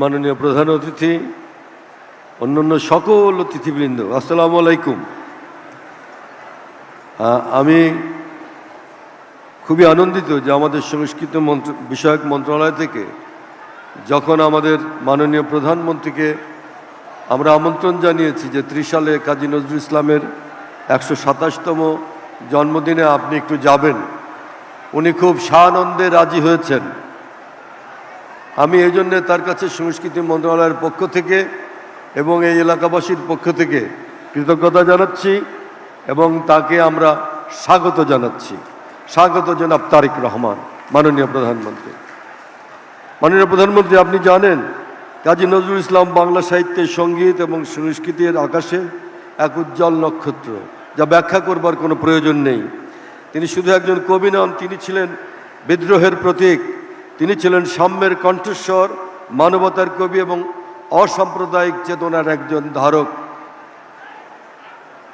মাননীয় প্রধান অতিথি, অন্যান্য সকল অতিথিবৃন্দ, আসসালামু আলাইকুম। আমি খুবই আনন্দিত যে আমাদের সংস্কৃতি বিষয়ক মন্ত্রণালয় থেকে যখন আমাদের মাননীয় প্রধানমন্ত্রীকে আমরা আমন্ত্রণ জানিয়েছি যে ত্রিশালে কাজী নজরুল ইসলামের 127তম জন্মদিনে আপনি একটু যাবেন, উনি খুব সানন্দে রাজি হয়েছেন। আমি এই জন্যে তার কাছে সংস্কৃতি মন্ত্রণালয়ের পক্ষ থেকে এবং এই এলাকাবাসীর পক্ষ থেকে কৃতজ্ঞতা জানাচ্ছি এবং তাকে আমরা স্বাগত জানাচ্ছি। স্বাগত জনাব তারেক রহমান, মাননীয় প্রধানমন্ত্রী। মাননীয় প্রধানমন্ত্রী, আপনি জানেন কাজী নজরুল ইসলাম বাংলা সাহিত্যের, সঙ্গীত এবং সংস্কৃতির আকাশে এক উজ্জ্বল নক্ষত্র, যা ব্যাখ্যা করবার কোনো প্রয়োজন নেই। তিনি শুধু একজন কবি নন, তিনি ছিলেন বিদ্রোহের প্রতীক, তিনি ছিলেন সাম্যের কণ্ঠস্বর, মানবতার কবি এবং অসাম্প্রদায়িক চেতনার একজন ধারক।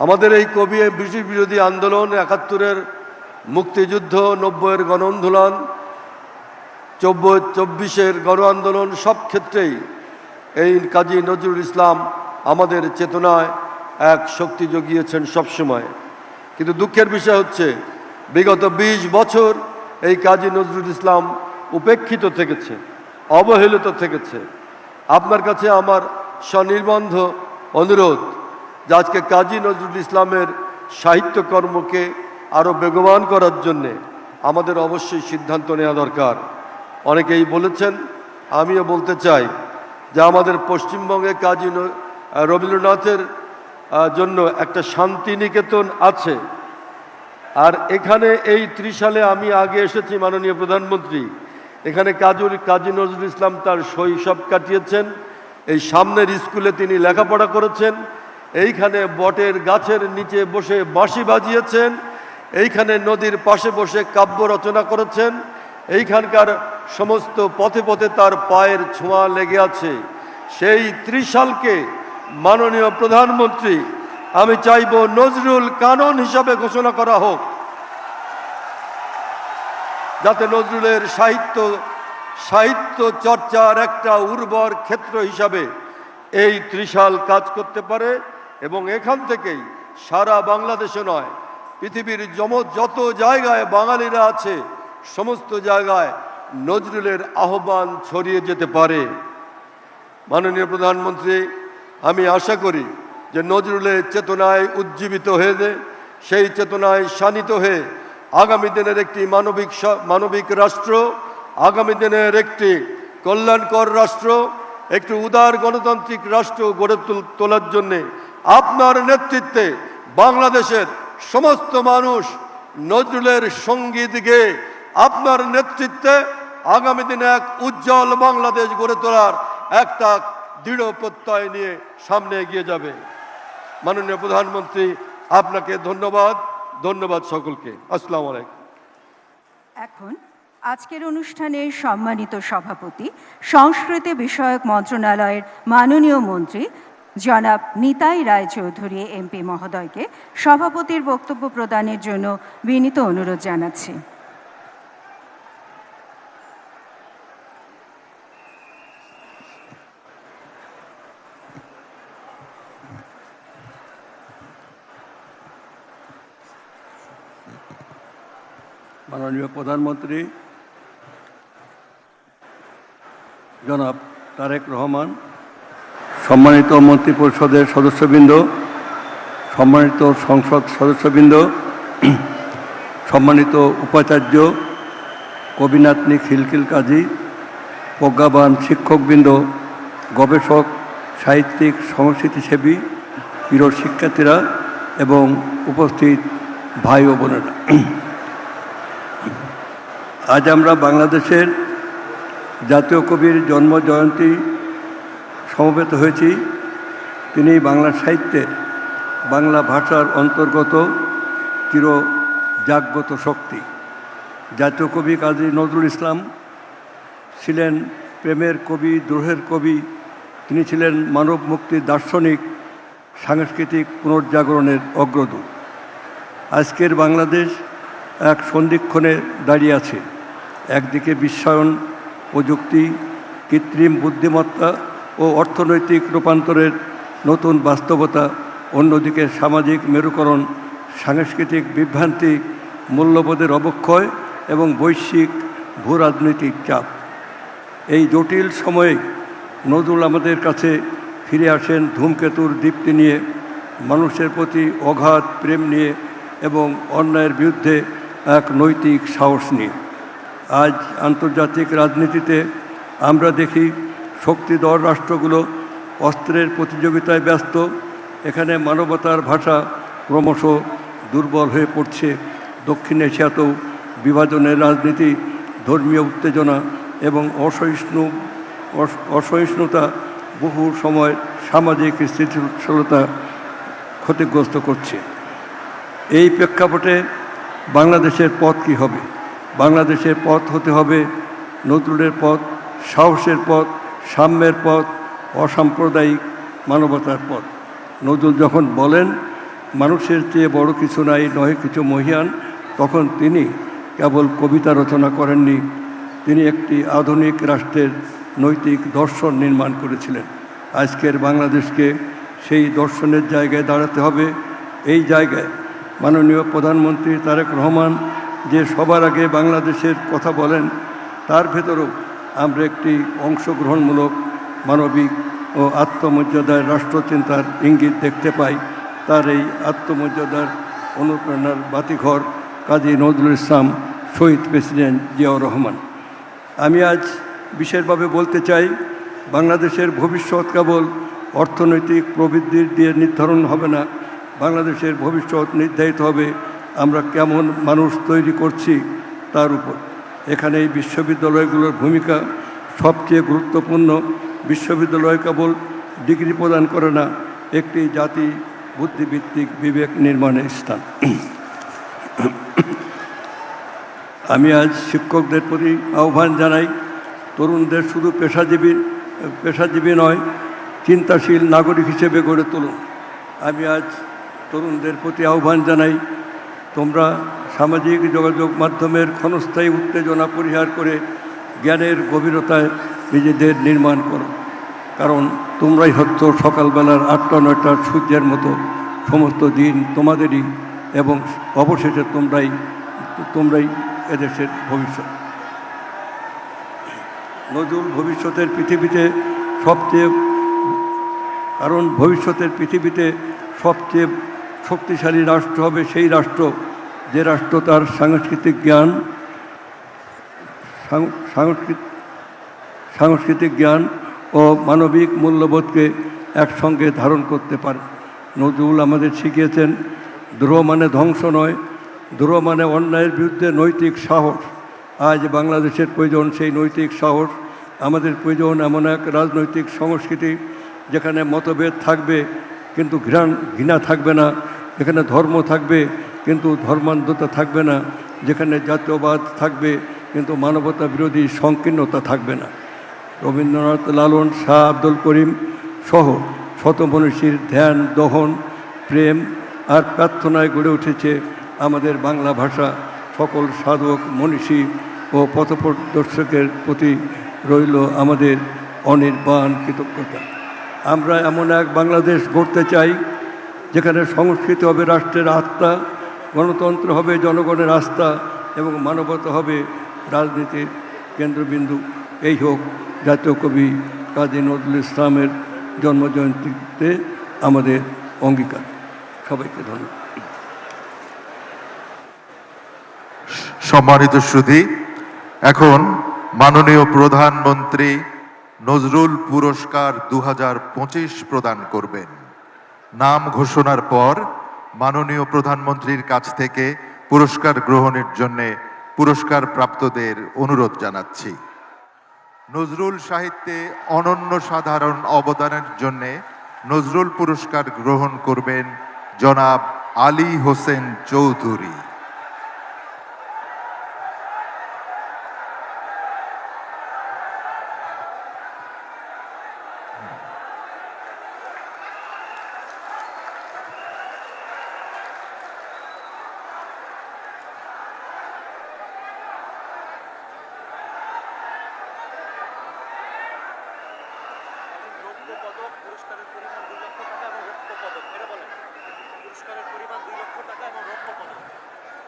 আমাদের এই কবি ব্রিটিশ বিরোধী আন্দোলন, ৭১-এর মুক্তিযুদ্ধ, ৯০-এর গণ আন্দোলন, ২৪-এর গণ আন্দোলন, সব ক্ষেত্রেই এই কাজী নজরুল ইসলাম আমাদের চেতনায় এক শক্তি জুগিয়েছেন সবসময়। কিন্তু দুঃখের বিষয় হচ্ছে বিগত ২০ বছর এই কাজী নজরুল ইসলাম উপেক্ষিত থেকেছে, অবহেলিত থেকেছে। আপনার কাছে আমার স্বনির্বন্ধ অনুরোধ যে আজকে কাজী নজরুল ইসলামের সাহিত্যকর্মকে আরও বেগবান করার জন্যে আমাদের অবশ্যই সিদ্ধান্ত নেওয়া দরকার। অনেকেই বলেছেন, আমিও বলতে চাই যে আমাদের পশ্চিমবঙ্গে কাজী রবীন্দ্রনাথের জন্য একটা শান্তিনিকেতন আছে, আর এখানে এই ত্রিশালে আমি আগে এসেছি মাননীয় প্রধানমন্ত্রী, এখানে কাজী নজরুল ইসলাম তার শৈশব কাটিয়েছেন। এই সামনের স্কুলে তিনি লেখাপড়া করেছেন, এইখানে বটের গাছের নিচে বসে বাঁশি বাজিয়েছেন, এইখানে নদীর পাশে বসে কাব্য রচনা করেছেন, এইখানকার সমস্ত পথে পথে তার পায়ের ছোঁয়া লেগে আছে। সেই ত্রিশালকে মাননীয় প্রধানমন্ত্রী আমি চাইব নজরুল কানন হিসাবে ঘোষণা করা হোক, যাতে নজরুলের সাহিত্য চর্চার একটা উর্বর ক্ষেত্র হিসাবে এই ত্রিশাল কাজ করতে পারে এবং এখান থেকেই সারা বাংলাদেশে নয়, পৃথিবীর যত জায়গায় বাঙালিরা আছে সমস্ত জায়গায় নজরুলের আহ্বান ছড়িয়ে যেতে পারে। মাননীয় প্রধানমন্ত্রী, আমি আশা করি যে নজরুলের চেতনায় উজ্জীবিত হয়ে সেই চেতনায় শানিত হয়ে আগামী দিনের একটি মানবিক রাষ্ট্র, আগামী দিনের একটি কল্যাণকর রাষ্ট্র, একটি উদার গণতান্ত্রিক রাষ্ট্র গড়ে তোলার জন্যে আপনার নেতৃত্বে বাংলাদেশের সমস্ত মানুষ নজরুলের সঙ্গীত গেয়ে আপনার নেতৃত্বে আগামী দিনে এক উজ্জ্বল বাংলাদেশ গড়ে তোলার একটা দৃঢ় প্রত্যয় নিয়ে সামনে এগিয়ে যাবে। মাননীয় প্রধানমন্ত্রী, আপনাকে ধন্যবাদ সকলকে। আসসালামু আলাইকুম। এখন আজকের অনুষ্ঠানের সম্মানিত সভাপতি, সংস্কৃতি বিষয়ক মন্ত্রণালয়ের মাননীয় মন্ত্রী জনাব নিতাই রায়চৌধুরী এমপি মহোদয়কে সভাপতির বক্তব্য প্রদানের জন্য বিনীত অনুরোধ জানাচ্ছি। মাননীয় প্রধানমন্ত্রী জনাব তারেক রহমান, সম্মানিত মন্ত্রিপরিষদের সদস্যবৃন্দ, সম্মানিত সংসদ সদস্যবৃন্দ, সম্মানিত উপাচার্য, কবিনাতনী খিলখিল কাজী, প্রজ্ঞাবান শিক্ষকবৃন্দ, গবেষক, সাহিত্যিক, সংস্কৃতিসেবী, প্রিয় শিক্ষার্থীরা এবং উপস্থিত ভাই ও বোনেরা, আজ আমরা বাংলাদেশের জাতীয় কবির জন্মজয়ন্তী সমবেত হয়েছি। তিনি বাংলা সাহিত্যের, বাংলা ভাষার অন্তর্গত চির জাগ্রত শক্তি। জাতীয় কবি কাজী নজরুল ইসলাম ছিলেন প্রেমের কবি, দ্রোহের কবি। তিনি ছিলেন মানব মুক্তির দার্শনিক, সাংস্কৃতিক পুনর্জাগরণের অগ্রদূত। আজকের বাংলাদেশ এক সন্ধিক্ষণে দাঁড়িয়ে আছে। একদিকে বিশ্বায়ন, প্রযুক্তি, কৃত্রিম বুদ্ধিমত্তা ও অর্থনৈতিক রূপান্তরের নতুন বাস্তবতা, অন্যদিকে সামাজিক মেরুকরণ, সাংস্কৃতিক বিভ্রান্তি, মূল্যবোধের অবক্ষয় এবং বৈশ্বিক ভূরাজনৈতিক চাপ। এই জটিল সময়ে নজরুল আমাদের কাছে ফিরে আসেন ধূমকেতুর দীপ্তি নিয়ে, মানুষের প্রতি অগাধ প্রেম নিয়ে এবং অন্যায়ের বিরুদ্ধে এক নৈতিক সাহস নিয়ে। আজ আন্তর্জাতিক রাজনীতিতে আমরা দেখি শক্তিধর রাষ্ট্রগুলো অস্ত্রের প্রতিযোগিতায় ব্যস্ত। এখানে মানবতার ভাষা ক্রমশ দুর্বল হয়ে পড়ছে। দক্ষিণ এশিয়াতেও বিভাজনের রাজনীতি, ধর্মীয় উত্তেজনা এবং অসহিষ্ণুতা বহু সময় সামাজিক স্থিতিশীলতা ক্ষতিগ্রস্ত করছে। এই প্রেক্ষাপটে বাংলাদেশের পথ কী হবে? বাংলাদেশের পথ হতে হবে নজরুলের পথ, সাহসের পথ, সাম্যের পথ, অসাম্প্রদায়িক মানবতার পথ। নজরুল যখন বলেন মানুষের চেয়ে বড় কিছু নাই, নহে কিছু মহিয়ান, তখন তিনি কেবল কবিতা রচনা করেননি, তিনি একটি আধুনিক রাষ্ট্রের নৈতিক দর্শন নির্মাণ করেছিলেন। আজকের বাংলাদেশকে সেই দর্শনের জায়গায় দাঁড়াতে হবে। এই জায়গায় মাননীয় প্রধানমন্ত্রী তারেক রহমান যে সবার আগে বাংলাদেশের কথা বলেন, তার ভেতরেও আমরা একটি অংশগ্রহণমূলক, মানবিক ও আত্মমর্যাদার রাষ্ট্রচিন্তার ইঙ্গিত দেখতে পাই। তার এই আত্মমর্যাদার অনুপ্রেরণার বাতিঘর কাজী নজরুল ইসলাম, শহীদ প্রেসিডেন্ট জিয়াউর রহমান। আমি আজ বিশেষভাবে বলতে চাই, বাংলাদেশের ভবিষ্যৎ কেবল অর্থনৈতিক প্রবৃদ্ধির দিয়ে নির্ধারণ হবে না। বাংলাদেশের ভবিষ্যৎ নির্ধারিত হবে আমরা কেমন মানুষ তৈরি করছি তার উপর। এখানে এই বিশ্ববিদ্যালয়গুলোর ভূমিকা সবচেয়ে গুরুত্বপূর্ণ। বিশ্ববিদ্যালয় কেবল ডিগ্রি প্রদান করে না, একটি জাতি বুদ্ধিভিত্তিক বিবেক নির্মাণের স্থান। আমি আজ শিক্ষকদের প্রতি আহ্বান জানাই, তরুণদের শুধু পেশাজীবী নয়, চিন্তাশীল নাগরিক হিসেবে গড়ে তুলুন। আমি আজ তরুণদের প্রতি আহ্বান জানাই, তোমরা সামাজিক যোগাযোগ মাধ্যমের ক্ষণস্থায়ী উত্তেজনা পরিহার করে জ্ঞানের গভীরতায় নিজেদের নির্মাণ করো। কারণ তোমরাই হচ্ছ সকালবেলার ৮টা-৯টার সূর্যের মতো। সমস্ত দিন তোমাদেরই এবং অবশেষে তোমরাই এদেশের ভবিষ্যৎ। নজরুল ভবিষ্যতের পৃথিবীতে সবচেয়ে শক্তিশালী রাষ্ট্র হবে সেই রাষ্ট্র, যে রাষ্ট্র তার সাংস্কৃতিক জ্ঞান ও মানবিক মূল্যবোধকে একসঙ্গে ধারণ করতে পারে। নজরুল আমাদের শিখিয়েছেন, দ্রোহ মানে ধ্বংস নয়, দ্রোহ মানে অন্যায়ের বিরুদ্ধে নৈতিক সাহস। আজ বাংলাদেশের প্রয়োজন সেই নৈতিক সাহস। আমাদের প্রয়োজন এমন এক রাজনৈতিক সংস্কৃতি যেখানে মতভেদ থাকবে কিন্তু ঘৃণা থাকবে না, যেখানে ধর্ম থাকবে কিন্তু ধর্মান্ধতা থাকবে না, যেখানে জাতীয়বাদ থাকবে কিন্তু মানবতা বিরোধী সংকীর্ণতা থাকবে না। রবীন্দ্রনাথ, লালন, শাহ আব্দুল করিম সহ শত মনীষীর ধ্যান, দহন, প্রেম আর প্রার্থনায় গড়ে উঠেছে আমাদের বাংলা ভাষা। সকল সাধক, মনীষী ও পথপ্রদর্শকের প্রতি রইল আমাদের অনির্বাণ কৃতজ্ঞতা। আমরা এমন এক বাংলাদেশ গড়তে চাই যেখানে সংস্কৃতি হবে রাষ্ট্রের আত্মা, গণতন্ত্র হবে জনগণের আস্থা এবং মানবতা হবে রাজনীতির কেন্দ্রবিন্দু। এই হোক জাতীয় কবি কাজী নজরুল ইসলামের জন্মজয়ন্তীতে আমাদের অঙ্গীকার। সবাইকে ধন্যবাদ। সম্মানিত সুধী, এখন মাননীয় প্রধানমন্ত্রী নজরুল পুরস্কার 2025 প্রদান করবেন। নাম ঘোষণার পর মাননীয় প্রধানমন্ত্রীর কাছ থেকে পুরস্কার গ্রহণের জন্য পুরস্কার প্রাপ্তদের অনুরোধ জানাচ্ছি। নজরুল সাহিত্যে অনন্য সাধারণ অবদানের জন্য নজরুল পুরস্কার গ্রহণ করবেন জনাব আলী হোসেন চৌধুরী।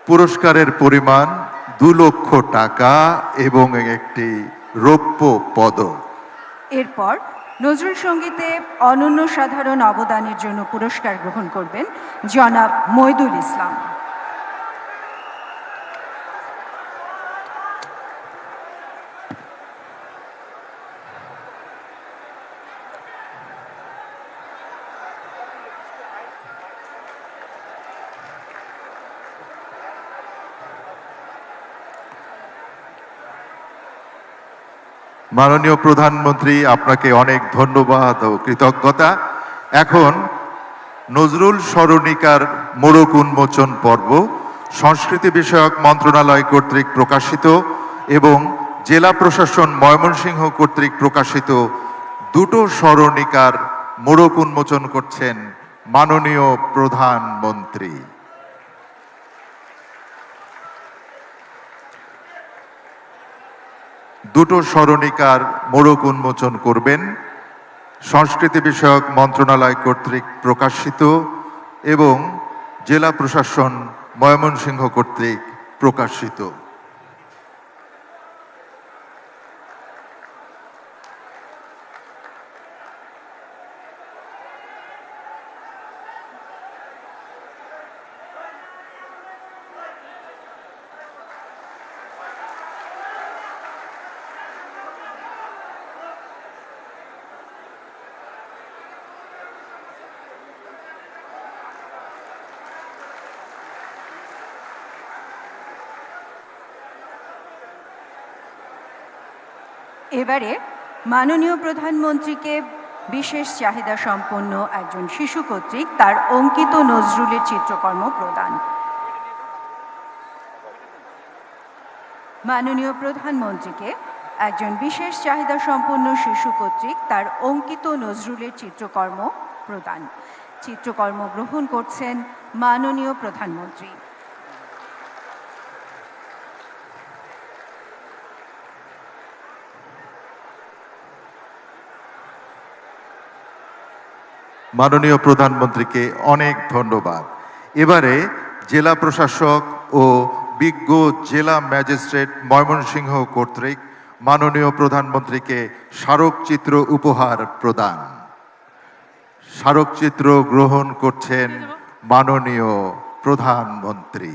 পুরস্কারের পরিমাণ 2 লক্ষ টাকা এবং একটি রৌপ্য পদক। এরপর নজরুল সঙ্গীতে অনন্য সাধারণ অবদানের জন্য পুরস্কার গ্রহণ করবেন জনাব মইদুল ইসলাম। মাননীয় প্রধানমন্ত্রী, আপনাকে অনেক ধন্যবাদ ও কৃতজ্ঞতা। এখন নজরুল স্মরণিকার মোড়ক উন্মোচন পর্ব সংস্কৃতি বিষয়ক মন্ত্রণালয় কর্তৃক প্রকাশিত এবং জেলা প্রশাসন ময়মনসিংহ কর্তৃক প্রকাশিত দুটো স্মরণিকার মোড়ক উন্মোচন করছেন মাননীয় প্রধানমন্ত্রী। দুটো স্মরণিকার মোড়ক উন্মোচন করবেন সংস্কৃতি বিষয়ক মন্ত্রণালয় কর্তৃক প্রকাশিত এবং জেলা প্রশাসন ময়মনসিংহ কর্তৃক প্রকাশিত। এবারে মাননীয় প্রধানমন্ত্রীকে বিশেষ চাহিদা সম্পন্ন একজন শিশু কর্তৃক তার অঙ্কিত নজরুলের চিত্রকর্ম প্রদান। মাননীয় প্রধানমন্ত্রীকে একজন বিশেষ চাহিদা সম্পন্ন শিশু কর্তৃক তার অঙ্কিত নজরুলের চিত্রকর্ম প্রদান। চিত্রকর্ম গ্রহণ করছেন মাননীয় প্রধানমন্ত্রী। মাননীয় প্রধানমন্ত্রীকে অনেক ধন্যবাদ। এবারে জেলা প্রশাসক ও বিজ্ঞ জেলা ম্যাজিস্ট্রেট ময়মনসিংহ কর্তৃক মাননীয় প্রধানমন্ত্রীকে স্মারকচিত্র উপহার প্রদান। স্মারকচিত্র গ্রহণ করছেন মাননীয় প্রধানমন্ত্রী।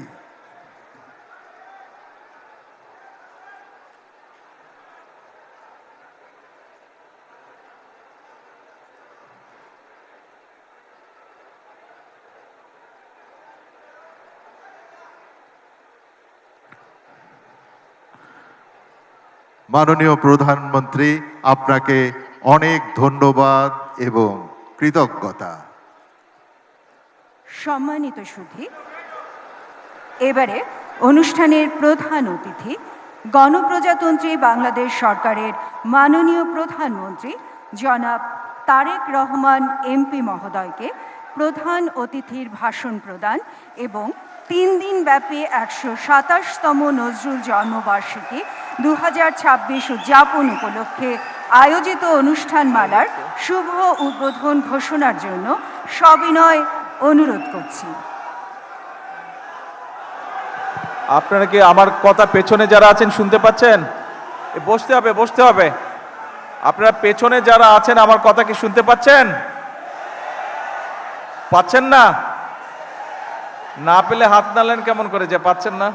মাননীয় প্রধানমন্ত্রী, আপনাকে অনেক ধন্যবাদ এবং কৃতজ্ঞতা। সম্মানিত সুধী, এবারে অনুষ্ঠানের প্রধান অতিথি গণপ্রজাতন্ত্রী বাংলাদেশ সরকারের মাননীয় প্রধানমন্ত্রী জনাব তারেক রহমান এমপি মহোদয়কে প্রধান অতিথির ভাষণ প্রদান এবং 3 দিন ব্যাপী 127তম নজরুল জন্মবার্ষিকী 2026 উদযাপন উপলক্ষে আয়োজিত অনুষ্ঠানমালার শুভ উদ্বোধন ঘোষণার জন্য সবিনয় অনুরোধ করছি। আপনারা কি আমার কথা পেছনে যারা আছেন শুনতে পাচ্ছেন? বসতে হবে, বসতে হবে। আপনারা পেছনে যারা আছেন আমার কথা কি শুনতে পাচ্ছেন? পাচ্ছেন না? না পেলে হাত নাড়লেন কেমন করে যে পাচ্ছেন না?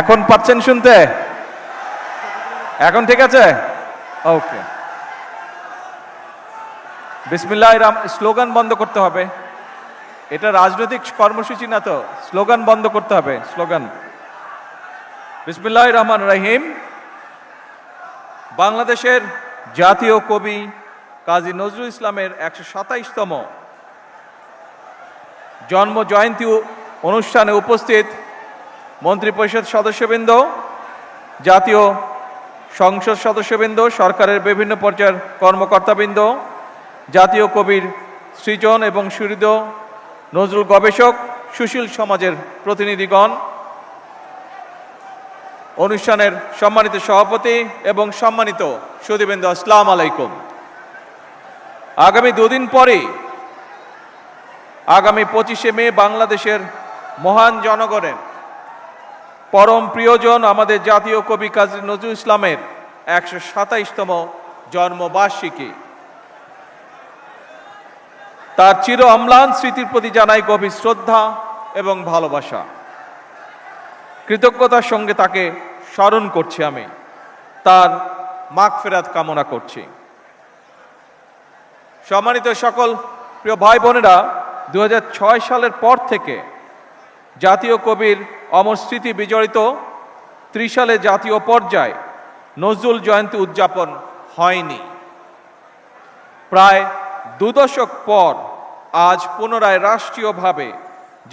এখন পাচ্ছেন শুনতে? এখন ঠিক আছে? ওকে। বিসমিল্লাহির স্লোগান বন্ধ করতে হবে। এটা রাজনৈতিক কর্মসূচি না তো, স্লোগান বন্ধ করতে হবে। স্লোগান বিসমিল্লাহির রহমানির রহিম। বাংলাদেশের জাতীয় কবি কাজী নজরুল ইসলামের 127তম জন্ম জয়ন্তী অনুষ্ঠানে উপস্থিত মন্ত্রিপরিষদ সদস্যবৃন্দ, জাতীয় সংসদ সদস্যবৃন্দ, সরকারের বিভিন্ন পর্যায়ের কর্মকর্তাবৃন্দ, জাতীয় কবির সৃজন এবং সুহৃদ নজরুল গবেষক, সুশীল সমাজের প্রতিনিধিগণ, অনুষ্ঠানের সম্মানিত সভাপতি এবং সম্মানিত সুধীবৃন্দ, আসসালামু আলাইকুম। আগামী দুদিন পরে আগামী 25শে মে বাংলাদেশের মহান জনগণের পরম প্রিয়জন আমাদের জাতীয় কবি কাজী নজরুল ইসলামের 127তম জন্মবার্ষিকী। তার চির অম্লান স্মৃতির প্রতি জানাই গভীর শ্রদ্ধা এবং ভালোবাসা। কৃতজ্ঞতার সঙ্গে তাকে স্মরণ করছি, আমি তার মাগফিরাত কামনা করছি। সম্মানিত সকল প্রিয় ভাই বোনেরা, 2006 সালের পর থেকে জাতীয় কবির অমর স্মৃতি বিজড়িত ত্রিশালে জাতীয় পর্যায়ে নজরুল জয়ন্তী উদযাপন হয়নি। প্রায় 2 দশক পর আজ পুনরায় রাষ্ট্রীয়ভাবে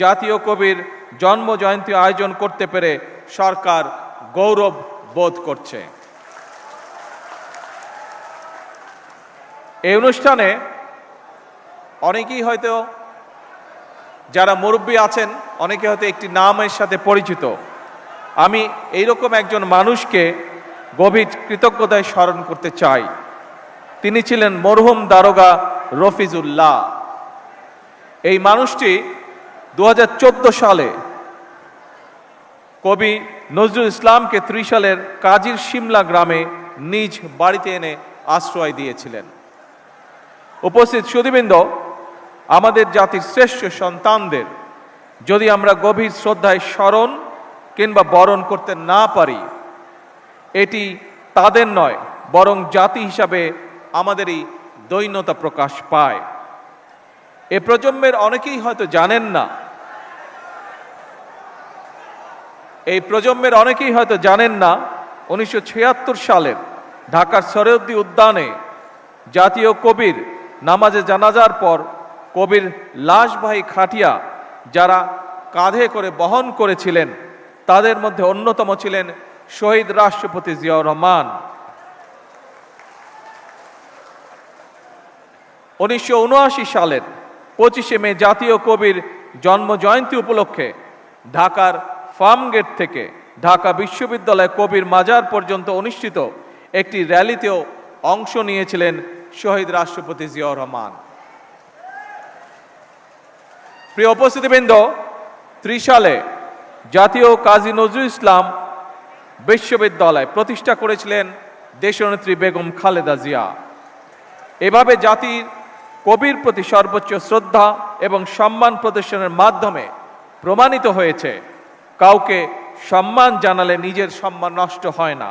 জাতীয় কবির জন্ম জয়ন্তী আয়োজন করতে পেরে সরকার গৌরব বোধ করছে। এই অনুষ্ঠানে অনেকেই হয়তো, যারা মুরব্বী আছেন, অনেকে হয়তো একটি নামের সাথে পরিচিত। আমি এইরকম একজন মানুষকে গভীর কৃতজ্ঞতায় স্মরণ করতে চাই। তিনি ছিলেন মরহুম দারোগা রফিজুল্লাহ। এই মানুষটি 2014 সালে কবি নজরুল ইসলামকে ত্রিশালের কাজীর শিমলা গ্রামে নিজ বাড়িতে এনে আশ্রয় দিয়েছিলেন। উপস্থিত সুধীবৃন্দ, আমাদের জাতির শ্রেষ্ঠ সন্তানদের যদি আমরা গভীর শ্রদ্ধায় স্মরণ কিংবা বরণ করতে না পারি, এটি তাদের নয় বরং জাতি হিসাবে আমাদেরই দৈন্যতা প্রকাশ পায়। এ প্রজন্মের অনেকেই হয়তো জানেন না, 1976 সালের ঢাকার সরোয়ার্দী উদ্যানে জাতীয় কবির নামাজে জানাজার পর কবির লাশবাহী খাটিয়া যারা কাঁধে করে বহন করেছিলেন, তাদের মধ্যে অন্যতম ছিলেন শহীদ রাষ্ট্রপতি জিয়াউর রহমান। 1979 সালের 25শে মে জাতীয় কবির জন্ম জয়ন্তী উপলক্ষে ঢাকার ফার্মগেট থেকে ঢাকা বিশ্ববিদ্যালয় কবির মাজার পর্যন্ত অনুষ্ঠিত একটি র্যালিতেও অংশ নিয়েছিলেন শহীদ রাষ্ট্রপতি জিয়াউর রহমান। প্রিয় উপস্থিতিবৃন্দ, ত্রিশালে জাতীয় কাজী নজরুল ইসলাম বিশ্ববিদ্যালয় প্রতিষ্ঠা করেছিলেন দেশনেত্রী বেগম খালেদা জিয়া। এভাবে জাতির কবির প্রতি সর্বোচ্চ শ্রদ্ধা এবং সম্মান প্রদর্শনের মাধ্যমে প্রমাণিত হয়েছে, কাউকে সম্মান জানালে নিজের সম্মান নষ্ট হয় না,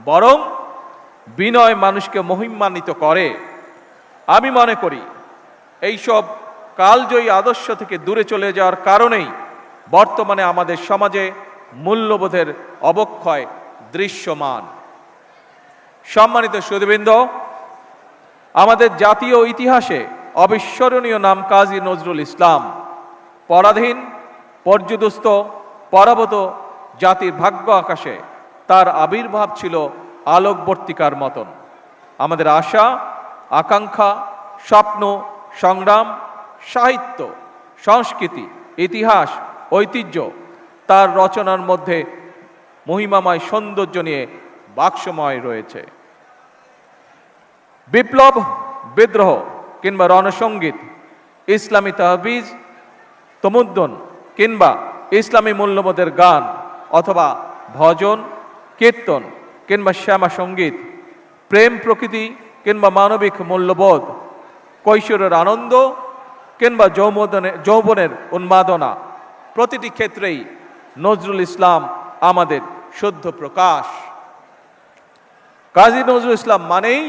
বরং বিনয় মানুষকে মহিমান্বিত করে। আমি মনে করি এইসব কালজয়ী আদর্শ থেকে দূরে চলে যাওয়ার কারণেই বর্তমানে আমাদের সমাজে মূল্যবোধের অবক্ষয় দৃশ্যমান। সম্মানিত সুধীবৃন্দ, আমাদের জাতীয় ইতিহাসে অবিস্মরণীয় নাম কাজী নজরুল ইসলাম। পরাধীন, পর্যুদস্ত, পরাভূত জাতির ভাগ্য আকাশে তার আবির্ভাব ছিল আলোকবর্তিকার মতন। আমাদের আশা, আকাঙ্ক্ষা, স্বপ্ন, সংগ্রাম, সাহিত্য, সংস্কৃতি, ইতিহাস, ঐতিহ্য তার রচনার মধ্যে মহিমাময় সৌন্দর্য নিয়ে বাক্সময় রয়েছে। বিপ্লব, বিদ্রোহ কিংবা রণসঙ্গীত, ইসলামী তাহবিজ, তমুদ্দন কিংবা ইসলামী মূল্যবোধের গান, অথবা ভজন, কীর্তন কিংবা শ্যামা সঙ্গীত, প্রেম প্রকৃতি কিংবা মানবিক মূল্যবোধ, কৈশোরের আনন্দ কিংবা যৌবনের উন্মাদনা, প্রতিটি ক্ষেত্রেই নজরুল ইসলাম আমাদের শুদ্ধ প্রকাশ। কাজী নজরুল ইসলাম মানেই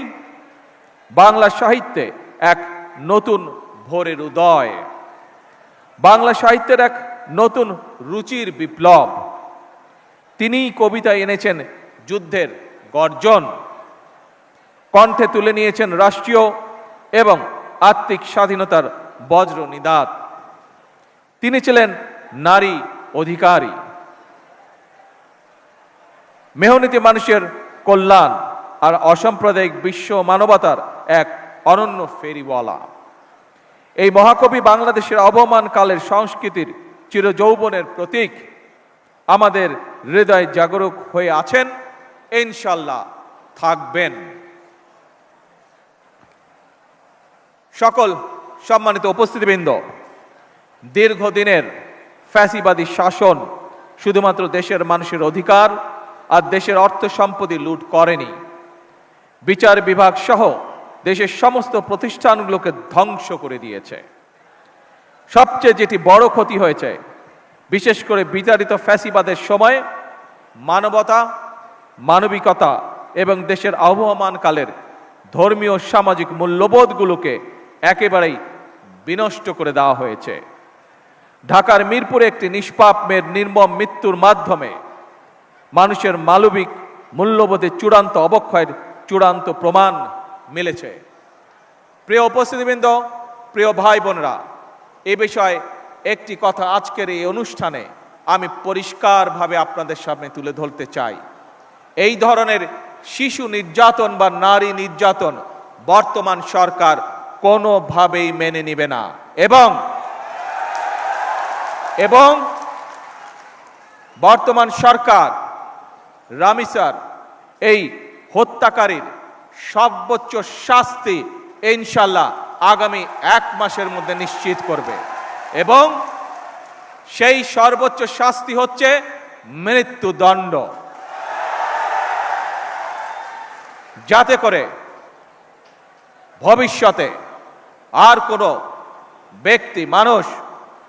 বাংলা সাহিত্যে এক নতুন ভোরের উদয়, বাংলা সাহিত্যের এক নতুন রুচির বিপ্লব। তিনিই কবিতায় এনেছেন যুদ্ধের গর্জন, কণ্ঠে তুলে নিয়েছেন রাষ্ট্রীয় এবং আত্মিক স্বাধীনতার বজ্র নিদাত। তিনি ছিলেন নারী অধিকারী, মেহনতি মানুষের কল্যাণ আর অসাম্প্রদায়িক বিশ্ব মানবতার এক অনন্য ফেরিওয়ালা। এই মহাকবি বাংলাদেশের অবমান কালের সংস্কৃতির চিরযৌবনের প্রতীক। আমাদের হৃদয় জাগরুক হয়ে আছেন, ইনশাল্লাহ থাকবেন। সকল সম্মানিত উপস্থিতিবৃন্দ, দীর্ঘদিনের ফ্যাসিবাদী শাসন শুধুমাত্র দেশের মানুষের অধিকার আর দেশের অর্থ সম্পত্তি লুট করেনি, বিচার বিভাগ সহ দেশের সমস্ত প্রতিষ্ঠানগুলোকে ধ্বংস করে দিয়েছে। সবচেয়ে যেটি বড় ক্ষতি হয়েছে, বিশেষ করে বিতাড়িত ফ্যাসিবাদের সময় মানবতা, মানবিকতা এবং দেশের আবহমানকালের ধর্মীয় সামাজিক মূল্যবোধগুলোকে একেবারেই বিনষ্ট করে দেওয়া হয়েছে। ঢাকার মিরপুরে একটি নিষ্পাপ মেয়ের নির্মম মৃত্যুর মাধ্যমে মানুষের মানবিক মূল্যবোধের চূড়ান্ত অবক্ষয়ের চূড়ান্ত প্রমাণ মিলেছে। প্রিয় উপস্থিতিবৃন্দ, প্রিয় ভাই বোনেরা, এ বিষয়ে একটি কথা আজকের এই অনুষ্ঠানে আমি পরিষ্কারভাবে আপনাদের সামনে তুলে ধরতে চাই। এই ধরনের শিশু নির্যাতন বা নারী নির্যাতন বর্তমান সরকার কোনোভাবেই মেনে নেবে না এবং বর্তমান সরকার রামিসার এই হত্যাকারীর সর্বোচ্চ শাস্তি ইনশাল্লাহ আগামী 1 মাসের মধ্যে নিশ্চিত করবে এবং সেই সর্বোচ্চ শাস্তি হচ্ছে মৃত্যুদণ্ড, যাতে করে ভবিষ্যতে আর কোনো ব্যক্তি মানুষ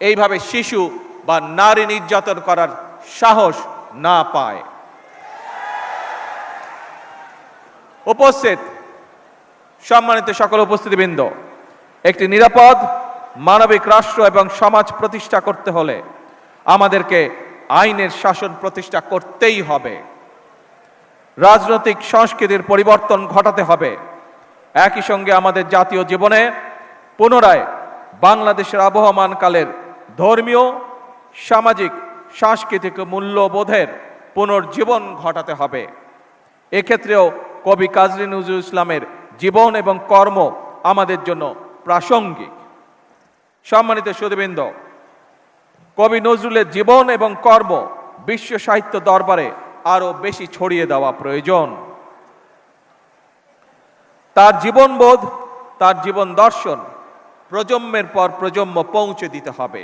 এইভাবে শিশু বা নারী নির্যাতন করার সাহস না পায়। উপস্থিত সম্মানিত সকল উপস্থিতিবৃন্দ, একটি নিরাপদ মানবিক রাষ্ট্র এবং সমাজ প্রতিষ্ঠা করতে হলে আমাদেরকে আইনের শাসন প্রতিষ্ঠা করতেই হবে। রাজনৈতিক সংস্কৃতির পরিবর্তন ঘটাতে হবে। একই সঙ্গে আমাদের জাতীয় জীবনে পুনরায় বাংলাদেশের আবহমানকালের ধর্মীয়, সামাজিক, সাংস্কৃতিক মূল্যবোধের পুনর্জীবন ঘটাতে হবে। এক্ষেত্রেও কবি কাজী নজরুল ইসলামের জীবন এবং কর্ম আমাদের জন্য প্রাসঙ্গিক। সম্মানিত সুধীবৃন্দ, কবি নজরুলের জীবন এবং কর্ম বিশ্ব সাহিত্য দরবারে আরো বেশি ছড়িয়ে দেওয়া প্রয়োজন। তার জীবনবোধ, তার জীবন দর্শন প্রজন্মের পর প্রজন্ম পৌঁছে দিতে হবে।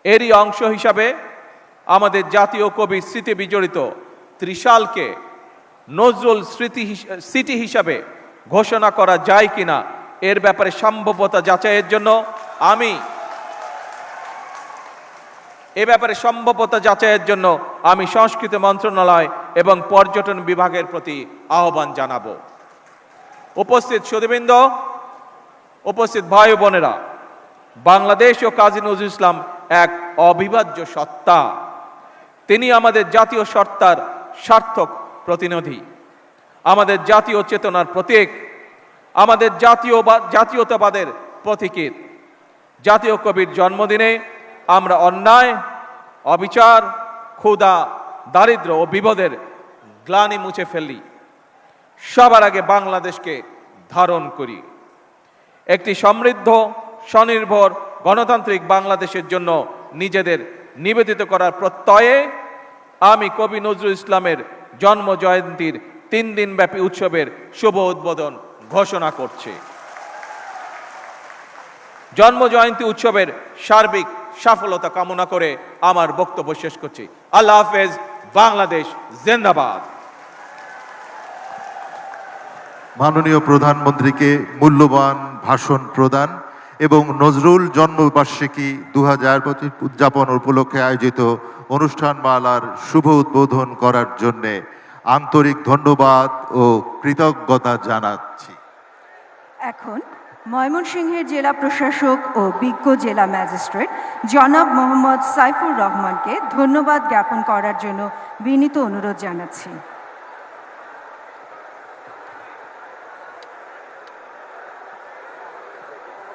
এরই অংশ হিসাবে আমাদের জাতীয় কবির স্মৃতি বিজড়িত ত্রিশালকে নজরুল সিটি হিসাবে ঘোষণা করা যায় কিনা এর ব্যাপারে সম্ভাব্যতা যাচাইয়ের জন্য আমি সংস্কৃতি মন্ত্রণালয় এবং পর্যটন বিভাগের প্রতি আহ্বান জানাবো। উপস্থিত সুধীবৃন্দ, উপস্থিত ভাই ও বোনেরা, বাংলাদেশ ও কাজী নজরুল ইসলাম এক অবিভাজ্য সত্তা। তিনি আমাদের জাতীয় সত্তার সার্থক প্রতিনিধি, আমাদের জাতীয় চেতনার প্রতীক, আমাদের জাতীয়তাবাদের প্রতীকী। জাতীয় কবির জন্মদিনে আমরা অন্যায়, অবিচার, ক্ষুধা, দারিদ্র ও বিপদের গ্লানি মুছে ফেলি। সবার আগে বাংলাদেশকে ধারণ করি। একটি সমৃদ্ধ, স্বনির্ভর, গণতান্ত্রিক বাংলাদেশের জন্য নিজেদের নিবেদিত করার প্রত্যয়ে আমি কবি নজরুল ইসলামের জন্ম জয়ন্তীর 3 দিনব্যাপী উৎসবের শুভ উদ্বোধন ঘোষণা করছি। জন্ম জয়ন্তী উৎসবের সার্বিক সফলতা কামনা করে আমার বক্তব্য শেষ করছি। আল্লাহ হাফেজ। বাংলাদেশ জিন্দাবাদ। মাননীয় প্রধানমন্ত্রীকে মূল্যবান ভাষণ প্রদান এবং নজরুল জন্মবার্ষিকী 2025 উদযাপন উপলক্ষে আয়োজিত অনুষ্ঠানমালার শুভ উদ্বোধন করার জন্য আন্তরিক ধন্যবাদ ও কৃতজ্ঞতা জানাচ্ছি। এখন ময়মনসিংহের জেলা প্রশাসক ও বিজ্ঞ জেলা ম্যাজিস্ট্রেট জনাব মোহাম্মদ সাইফুর রহমানকে ধন্যবাদ জ্ঞাপন করার জন্য বিনীত অনুরোধ জানাচ্ছি।